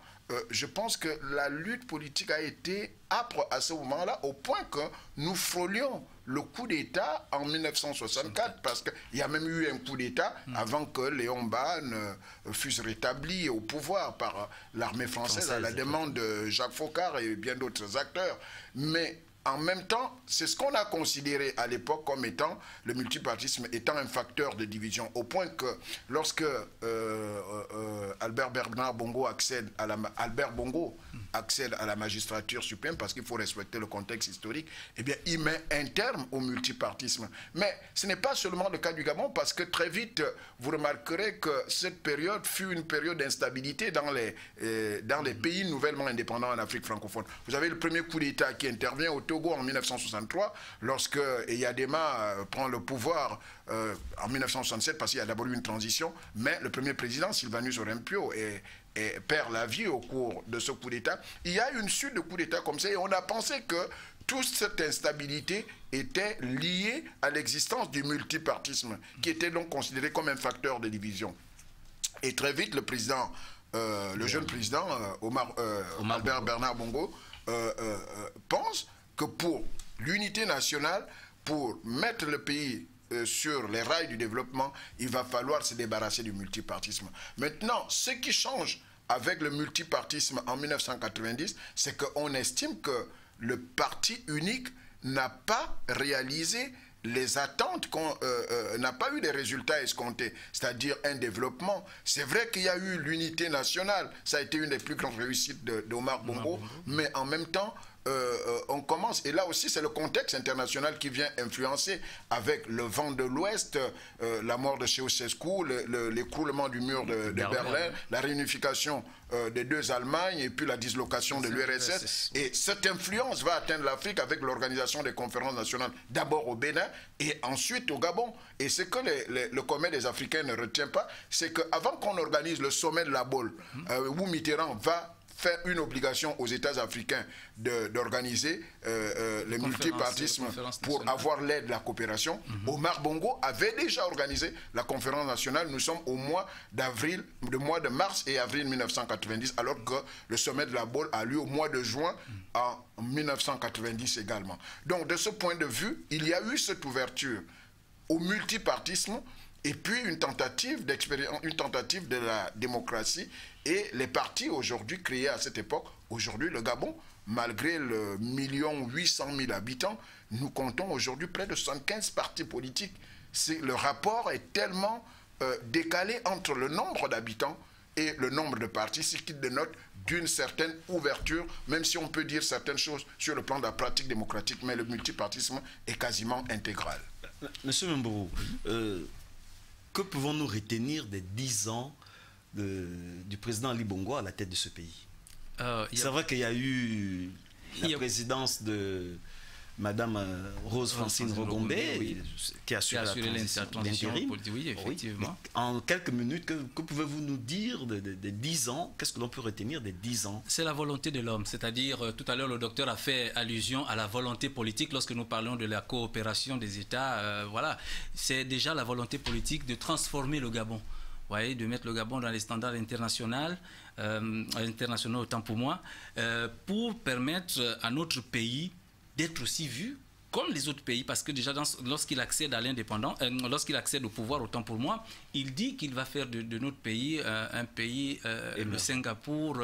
je pense que la lutte politique a été âpre à ce moment-là, au point que nous frôlions le coup d'État en 1964, parce qu'il y a même eu un coup d'État avant que Léomba ne fût rétabli au pouvoir par l'armée française à la demande de Jacques Foccart et bien d'autres acteurs. Mais en même temps, c'est ce qu'on a considéré à l'époque comme étant le multipartisme étant un facteur de division, au point que lorsque Albert Bongo accède à la magistrature suprême, parce qu'il faut respecter le contexte historique, eh bien, il met un terme au multipartisme. Mais ce n'est pas seulement le cas du Gabon, parce que très vite, vous remarquerez que cette période fut une période d'instabilité dans les pays nouvellement indépendants en Afrique francophone. Vous avez le premier coup d'État qui intervient autour Togo en 1963, lorsque Eyadema prend le pouvoir en 1967, parce qu'il y a d'abord eu une transition, mais le premier président, Sylvanus Olympio, perd la vie au cours de ce coup d'État. Il y a une suite de coups d'État comme ça, et on a pensé que toute cette instabilité était liée à l'existence du multipartisme, qui était donc considéré comme un facteur de division. Et très vite, le président, le jeune président, Albert Bernard Bongo, pense que pour l'unité nationale, pour mettre le pays sur les rails du développement, il va falloir se débarrasser du multipartisme. Maintenant, ce qui change avec le multipartisme en 1990, c'est qu'on estime que le parti unique n'a pas réalisé les attentes, n'a pas eu les résultats escomptés, c'est-à-dire un développement. C'est vrai qu'il y a eu l'unité nationale, ça a été une des plus grandes réussites d'Omar Bongo, mais en même temps, on commence, et là aussi c'est le contexte international qui vient influencer avec le vent de l'Ouest, la mort de Ceausescu, l'écroulement du mur de Berlin, la réunification des deux Allemagnes et puis la dislocation de l'URSS. Et cette influence va atteindre l'Afrique avec l'organisation des conférences nationales, d'abord au Bénin et ensuite au Gabon. Et ce que le commun des Africains ne retient pas, c'est qu'avant qu'on organise le sommet de la Baule, où Mitterrand va faire une obligation aux États africains d'organiser le multipartisme pour avoir l'aide de la coopération. Omar Bongo avait déjà organisé la conférence nationale. Nous sommes au mois de mars et avril 1990, alors que le sommet de la Baule a lieu au mois de juin en 1990 également. Donc de ce point de vue, il y a eu cette ouverture au multipartisme et puis une tentative de la démocratie. Et les partis aujourd'hui créés à cette époque, aujourd'hui le Gabon, malgré le 1,8 million d'habitants, nous comptons aujourd'hui près de 75 partis politiques. Le rapport est tellement décalé entre le nombre d'habitants et le nombre de partis, ce qui dénote d'une certaine ouverture, même si on peut dire certaines choses sur le plan de la pratique démocratique, mais le multipartisme est quasiment intégral. Monsieur Mburu, que pouvons-nous retenir des 10 ans du président Ali Bongo à la tête de ce pays? C'est vrai qu'il y a eu la présidence de Madame Rose Francine Rogombe, qui a assuré la transition politique. Oui, effectivement. Oui. En quelques minutes, que pouvez-vous nous dire des 10 ans? Qu'est-ce que l'on peut retenir des 10 ans? C'est la volonté de l'homme. C'est-à-dire, tout à l'heure, le docteur a fait allusion à la volonté politique lorsque nous parlons de la coopération des États. Voilà, c'est déjà la volonté politique de transformer le Gabon. Vous voyez, de mettre le Gabon dans les standards internationaux, autant pour moi, pour permettre à notre pays d'être aussi vu comme les autres pays, parce que déjà lorsqu'il accède à l'indépendance, lorsqu'il accède au pouvoir, autant pour moi, il dit qu'il va faire de notre pays un pays, le Singapour,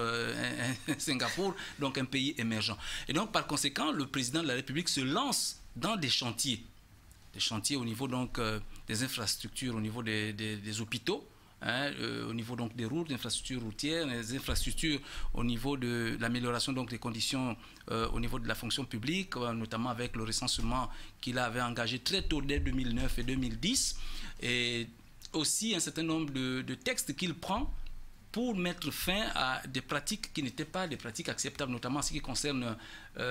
donc un pays émergent. Et donc par conséquent, le président de la République se lance dans des chantiers au niveau donc des infrastructures, au niveau des hôpitaux. Au niveau donc des routes, des infrastructures routières, des infrastructures au niveau de l'amélioration donc des conditions au niveau de la fonction publique, notamment avec le recensement qu'il avait engagé très tôt dès 2009 et 2010, et aussi un certain nombre de textes qu'il prend pour mettre fin à des pratiques qui n'étaient pas des pratiques acceptables, notamment en ce qui concerne, il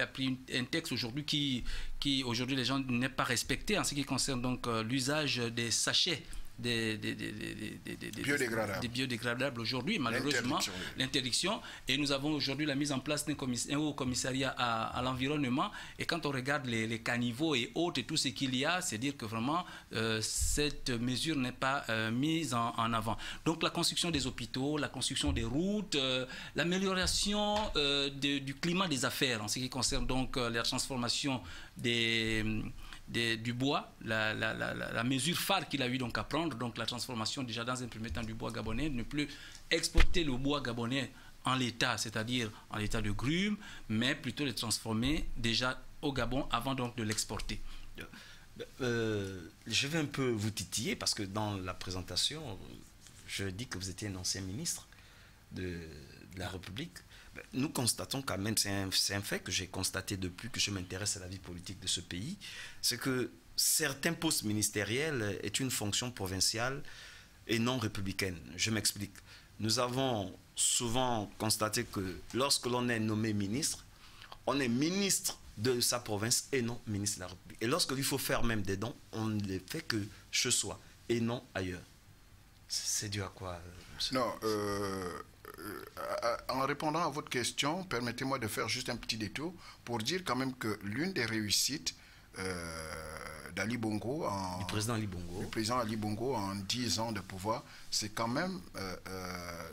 a pris un texte aujourd'hui qui aujourd'hui les gens n'est pas respecté en ce qui concerne donc l'usage des sachets des biodégradables aujourd'hui, malheureusement, l'interdiction. Et nous avons aujourd'hui la mise en place d'un haut commissariat à l'environnement. Et quand on regarde les caniveaux et autres et tout ce qu'il y a, c'est dire que vraiment cette mesure n'est pas mise en avant. Donc la construction des hôpitaux, la construction des routes, l'amélioration du climat des affaires en ce qui concerne donc la transformation du bois, la mesure phare qu'il a eu donc à prendre, donc la transformation déjà dans un premier temps du bois gabonais, ne plus exporter le bois gabonais en l'état, c'est-à-dire en l'état de grume, mais plutôt le transformer déjà au Gabon avant donc de l'exporter. Je vais un peu vous titiller parce que dans la présentation, je dis que vous étiez un ancien ministre de la République. Nous constatons quand même, c'est un fait que j'ai constaté depuis que je m'intéresse à la vie politique de ce pays, c'est que certains postes ministériels est une fonction provinciale et non républicaine. Je m'explique. Nous avons souvent constaté que lorsque l'on est nommé ministre, on est ministre de sa province et non ministre de la République. Et lorsqu'il faut faire même des dons, on ne les fait que chez soi et non ailleurs. C'est dû à quoi, monsieur? Non, en répondant à votre question, permettez-moi de faire juste un petit détour pour dire quand même que l'une des réussites d'Ali Bongo, du président Ali Bongo. Le président Ali Bongo, en 10 ans de pouvoir, c'est quand même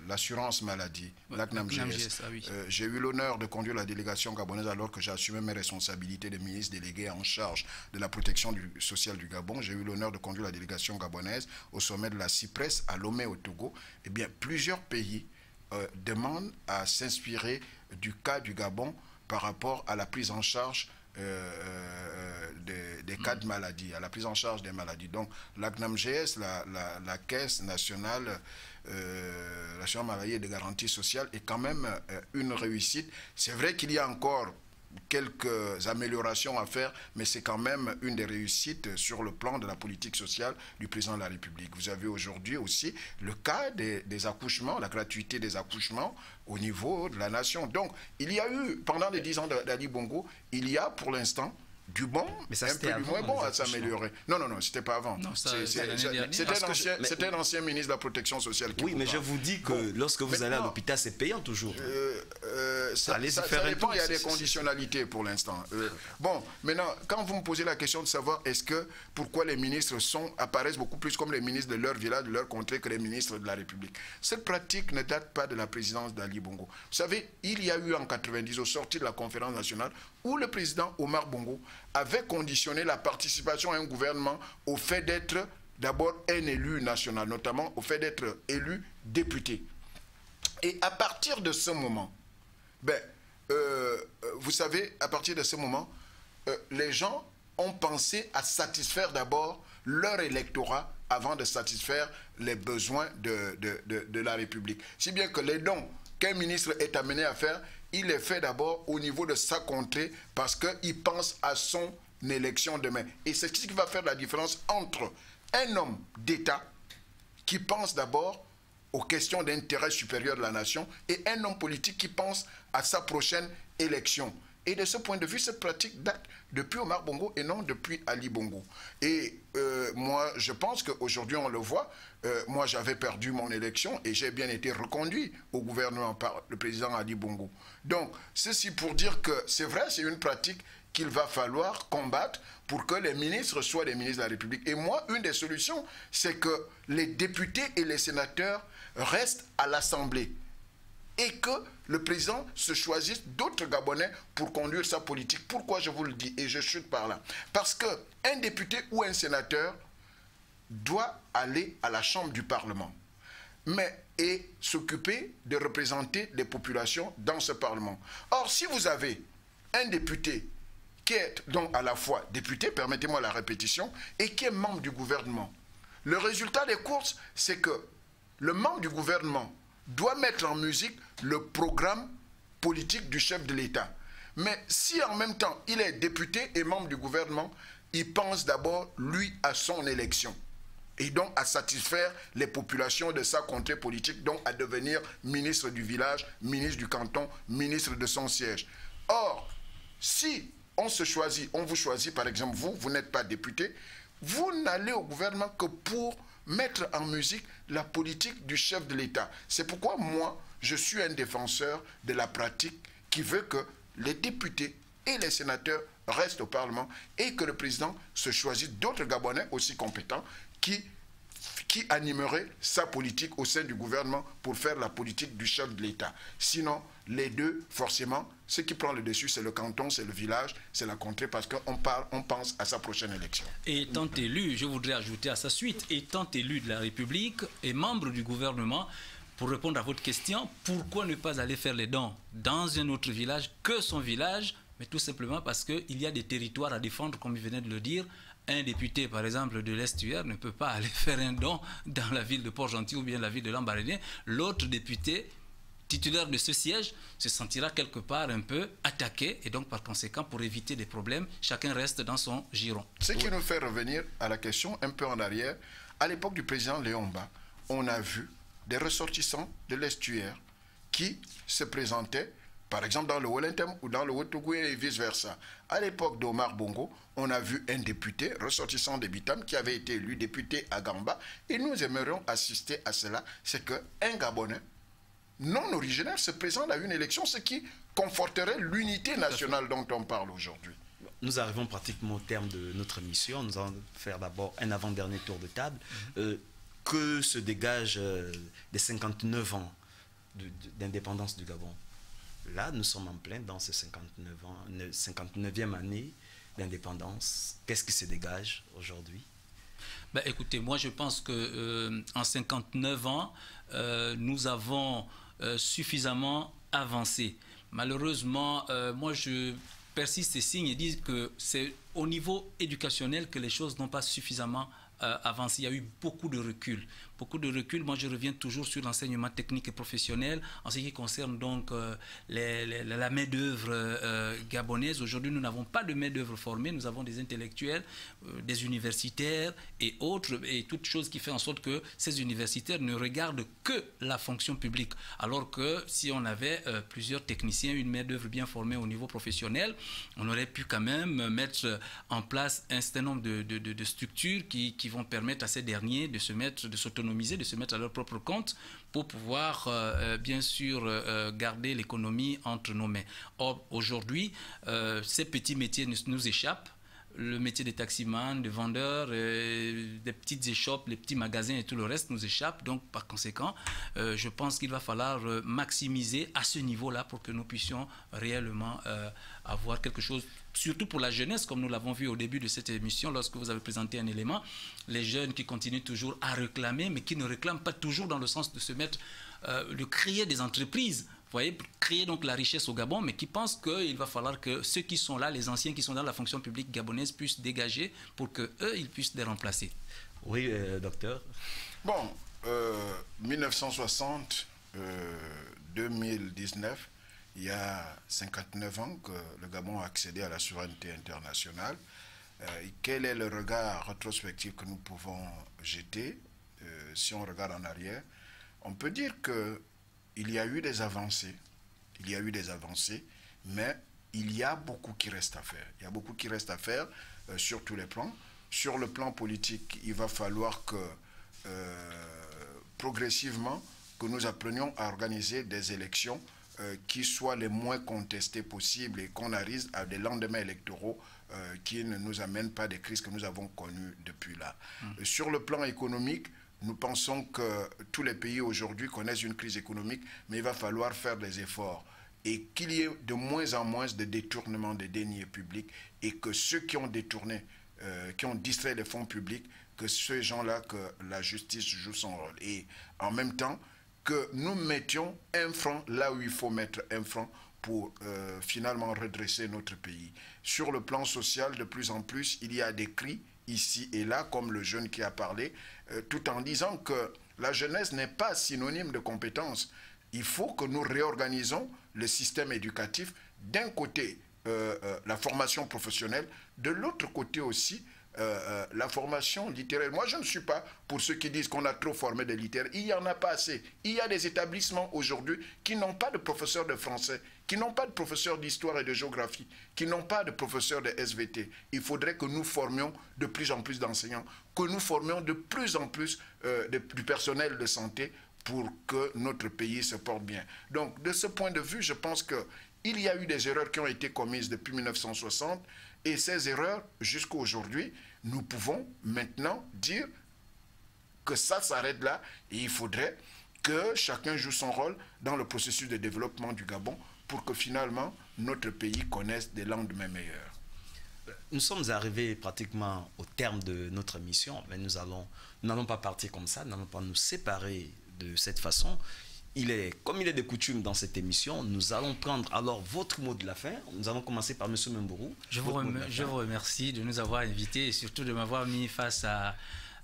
l'assurance maladie, l'ACNAMGS. Oui. J'ai eu l'honneur de conduire la délégation gabonaise alors que j'ai assumé mes responsabilités de ministre délégué en charge de la protection sociale du Gabon. J'ai eu l'honneur de conduire la délégation gabonaise au sommet de la CIPRES à Lomé au Togo. Eh bien, plusieurs pays demandent à s'inspirer du cas du Gabon par rapport à la prise en charge des cas de maladie, à la prise en charge des maladies. Donc, l'ACNAMGS, la Caisse nationale l'assurance maladie et de garantie sociale, est quand même une réussite. C'est vrai qu'il y a encore quelques améliorations à faire, mais c'est quand même une des réussites sur le plan de la politique sociale du président de la République. Vous avez aujourd'hui aussi le cas des accouchements, la gratuité des accouchements au niveau de la nation. Donc, il y a eu, pendant les 10 ans d'Ali Bongo, il y a pour l'instant du bon, mais ça, un peu du moins bon à s'améliorer. Non, c'était pas avant. C'était un ancien ministre de la protection sociale qui... Oui, mais je vous dis que lorsque vous allez à l'hôpital, c'est payant toujours. Ça dépend, il y a des conditionnalités pour l'instant. Bon, maintenant, quand vous me posez la question de savoir pourquoi les ministres apparaissent beaucoup plus comme les ministres de leur village, de leur contrée, que les ministres de la République. Cette pratique ne date pas de la présidence d'Ali Bongo. Vous savez, il y a eu en 90, au sorti de la conférence nationale, où le président Omar Bongo avait conditionné la participation à un gouvernement au fait d'être d'abord un élu national, notamment au fait d'être élu député. Et à partir de ce moment, vous savez, à partir de ce moment, les gens ont pensé à satisfaire d'abord leur électorat avant de satisfaire les besoins de la République. Si bien que les dons qu'un ministre est amené à faire, il est fait d'abord au niveau de sa contrée parce qu'il pense à son élection demain. Et c'est ce qui va faire la différence entre un homme d'État qui pense d'abord aux questions d'intérêt supérieur de la nation et un homme politique qui pense à sa prochaine élection. Et de ce point de vue, cette pratique date depuis Omar Bongo et non depuis Ali Bongo. Et moi, je pense qu'aujourd'hui, on le voit. Moi, j'avais perdu mon élection et j'ai bien été reconduit au gouvernement par le président Ali Bongo. Donc, ceci pour dire que c'est vrai, c'est une pratique qu'il va falloir combattre pour que les ministres soient des ministres de la République. Et moi, une des solutions, c'est que les députés et les sénateurs restent à l'Assemblée et que le président se choisisse d'autres Gabonais pour conduire sa politique. Pourquoi je vous le dis et je chute par là? Parce qu'un député ou un sénateur doit aller à la chambre du Parlement et s'occuper de représenter les populations dans ce Parlement. Or, si vous avez un député qui est donc à la fois député, permettez-moi la répétition, et qui est membre du gouvernement, le résultat des courses, c'est que le membre du gouvernement doit mettre en musique le programme politique du chef de l'État. Mais si en même temps il est député et membre du gouvernement, il pense d'abord, lui, à son élection. Et donc à satisfaire les populations de sa contrée politique, donc à devenir ministre du village, ministre du canton, ministre de son siège. Or, si on vous choisit, par exemple, vous n'êtes pas député, vous n'allez au gouvernement que pour mettre en musique la politique du chef de l'État. C'est pourquoi moi, je suis un défenseur de la pratique qui veut que les députés et les sénateurs restent au Parlement et que le président se choisisse d'autres Gabonais aussi compétents qui animeraient sa politique au sein du gouvernement pour faire la politique du chef de l'État. Sinon, les deux, forcément, ce qui prend le dessus, c'est le canton, c'est le village, c'est la contrée, parce qu'on pense à sa prochaine élection. Et étant élu, je voudrais ajouter à sa suite, étant élu de la République et membre du gouvernement, pour répondre à votre question, pourquoi ne pas aller faire les dons dans un autre village que son village? Mais tout simplement parce qu'il y a des territoires à défendre, comme il venait de le dire. Un député, par exemple, de l'Estuaire ne peut pas aller faire un don dans la ville de Port-Gentil ou bien la ville de Lambaréné. L'autre député titulaire de ce siège se sentira quelque part un peu attaqué et donc par conséquent, pour éviter des problèmes, chacun reste dans son giron. Ce qui nous fait revenir à la question un peu en arrière. À l'époque du président Léon Mba, on a vu des ressortissants de l'Estuaire qui se présentaient Par exemple, dans le Wellington ou dans le Haut-Togo et vice-versa. À l'époque d'Omar Bongo, on a vu un député ressortissant des Bitam qui avait été élu député à Gamba. Et nous aimerions assister à cela. C'est qu'un Gabonais non originaire se présente à une élection, ce qui conforterait l'unité nationale dont on parle aujourd'hui. Nous arrivons pratiquement au terme de notre mission. Nous allons faire d'abord un avant-dernier tour de table. Que se dégage des 59 ans d'indépendance du Gabon? Là, nous sommes en plein dans ces 59 ans, 59e année d'indépendance. Qu'est-ce qui se dégage aujourd'hui? Ben, écoutez, moi je pense que en 59 ans, nous avons suffisamment avancé. Malheureusement, moi je persiste et signe et dis que c'est au niveau éducationnel que les choses n'ont pas suffisamment avancé. Il y a eu beaucoup de recul. Beaucoup de recul. Moi, je reviens toujours sur l'enseignement technique et professionnel en ce qui concerne donc la main-d'œuvre gabonaise. Aujourd'hui, nous n'avons pas de main-d'œuvre formée. Nous avons des intellectuels, des universitaires et autres, et toutes choses qui font en sorte que ces universitaires ne regardent que la fonction publique. Alors que si on avait plusieurs techniciens, une main-d'œuvre bien formée au niveau professionnel, on aurait pu quand même mettre en place un certain nombre de structures qui vont permettre à ces derniers de s'autonomiser, de se mettre à leur propre compte pour pouvoir bien sûr garder l'économie entre nos mains. Or, aujourd'hui, ces petits métiers nous échappent. Le métier des taximans, de vendeurs, des petites échoppes, les petits magasins et tout le reste nous échappe. Donc, par conséquent, je pense qu'il va falloir maximiser à ce niveau-là pour que nous puissions réellement avoir quelque chose, surtout pour la jeunesse, comme nous l'avons vu au début de cette émission, lorsque vous avez présenté un élément, les jeunes qui continuent toujours à réclamer, mais qui ne réclament pas toujours dans le sens de se mettre, de créer des entreprises. Vous voyez, créer donc la richesse au Gabon, mais qui pensent qu'il va falloir que ceux qui sont là, les anciens qui sont dans la fonction publique gabonaise, puissent dégager pour qu'eux, ils puissent les remplacer. Oui, docteur. Bon, 1960, 2019, il y a 59 ans que le Gabon a accédé à la souveraineté internationale. Quel est le regard rétrospectif que nous pouvons jeter si on regarde en arrière? On peut dire que il y a eu des avancées, mais il y a beaucoup qui reste à faire. Il y a beaucoup qui reste à faire sur tous les plans. Sur le plan politique, il va falloir que progressivement, que nous apprenions à organiser des élections qui soient les moins contestées possibles et qu'on arrive à des lendemains électoraux qui ne nous amènent pas des crises que nous avons connues depuis là. Sur le plan économique, nous pensons que tous les pays aujourd'hui connaissent une crise économique, mais il va falloir faire des efforts et qu'il y ait de moins en moins de détournements des deniers publics et que ceux qui ont détourné, qui ont distrait les fonds publics, que ces gens-là, que la justice joue son rôle. Et en même temps, que nous mettions un franc là où il faut mettre un franc pour finalement redresser notre pays. Sur le plan social, de plus en plus, il y a des cris ici et là, comme le jeune qui a parlé, tout en disant que la jeunesse n'est pas synonyme de compétence. Il faut que nous réorganisons le système éducatif. D'un côté, la formation professionnelle, de l'autre côté aussi, la formation littéraire. Moi, je ne suis pas pour ceux qui disent qu'on a trop formé des littéraires. Il n'y en a pas assez. Il y a des établissements aujourd'hui qui n'ont pas de professeurs de français, qui n'ont pas de professeurs d'histoire et de géographie, qui n'ont pas de professeurs de SVT. Il faudrait que nous formions de plus en plus d'enseignants, que nous formions de plus en plus du personnel de santé pour que notre pays se porte bien. Donc, de ce point de vue, je pense qu'il y a eu des erreurs qui ont été commises depuis 1960 et ces erreurs, jusqu'à aujourd'hui, nous pouvons maintenant dire que ça s'arrête là et il faudrait que chacun joue son rôle dans le processus de développement du Gabon pour que finalement notre pays connaisse des lendemains meilleurs. Nous sommes arrivés pratiquement au terme de notre mission, mais nous n'allons pas partir comme ça, nous n'allons pas nous séparer de cette façon. Comme il est de coutume dans cette émission, nous allons prendre alors votre mot de la fin. Nous allons commencer par M. Membourou. Je vous remercie de nous avoir invités et surtout de m'avoir mis face à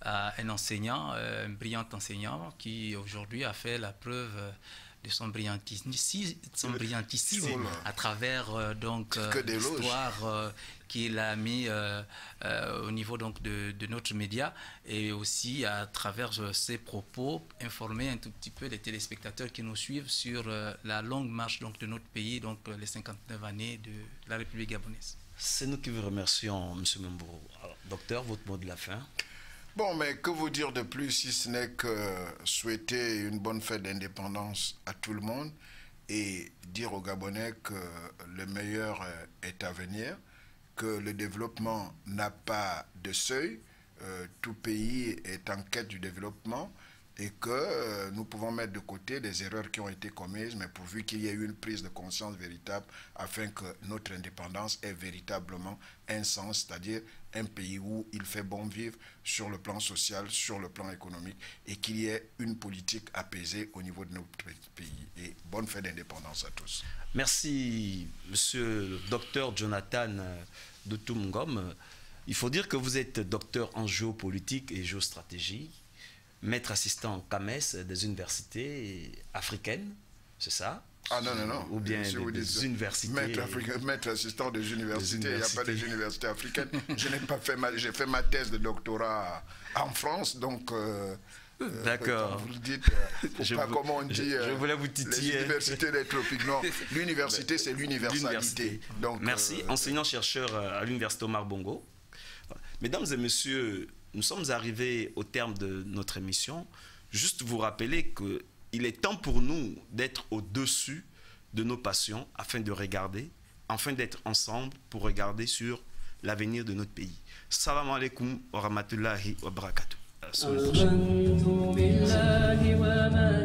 un enseignant, un brillant enseignant qui aujourd'hui a fait la preuve son brillantisme à travers l'histoire qu'il a mis au niveau donc de notre média, et aussi à travers ses propos informer un tout petit peu les téléspectateurs qui nous suivent sur la longue marche donc de notre pays, donc les 59 années de la République gabonaise. C'est nous qui vous remercions, M. Memboro. Alors, docteur, votre mot de la fin? Bon, mais que vous dire de plus si ce n'est que souhaiter une bonne fête d'indépendance à tout le monde et dire aux Gabonais que le meilleur est à venir, que le développement n'a pas de seuil, tout pays est en quête du développement, et que nous pouvons mettre de côté les erreurs qui ont été commises, mais pourvu qu'il y ait une prise de conscience véritable afin que notre indépendance ait véritablement un sens, c'est-à-dire un pays où il fait bon vivre sur le plan social, sur le plan économique, et qu'il y ait une politique apaisée au niveau de notre pays. Et bonne fête d'indépendance à tous. Merci, monsieur le docteur Jonathan Doutoum-Ngom. Il faut dire que vous êtes docteur en géopolitique et géostratégie, maître assistant en CAMES des universités africaines, c'est ça? Ah non, non, non. Ou bien des universités. Maître assistant des universités, il n'y a pas des universités africaines. Je n'ai pas fait j'ai fait ma thèse de doctorat en France, donc... D'accord. Vous le dites, comment on dit, je voulais vous titiller. Les universités des tropiques. Non, l'université, c'est l'universalité. Donc, merci, enseignant-chercheur à l'université Omar Bongo. Mesdames et messieurs, nous sommes arrivés au terme de notre émission. Juste vous rappeler qu'il est temps pour nous d'être au-dessus de nos passions afin de regarder, afin d'être ensemble pour regarder sur l'avenir de notre pays. Salam alaikum wa rahmatullahi wa barakatuh. آمنت بالله وما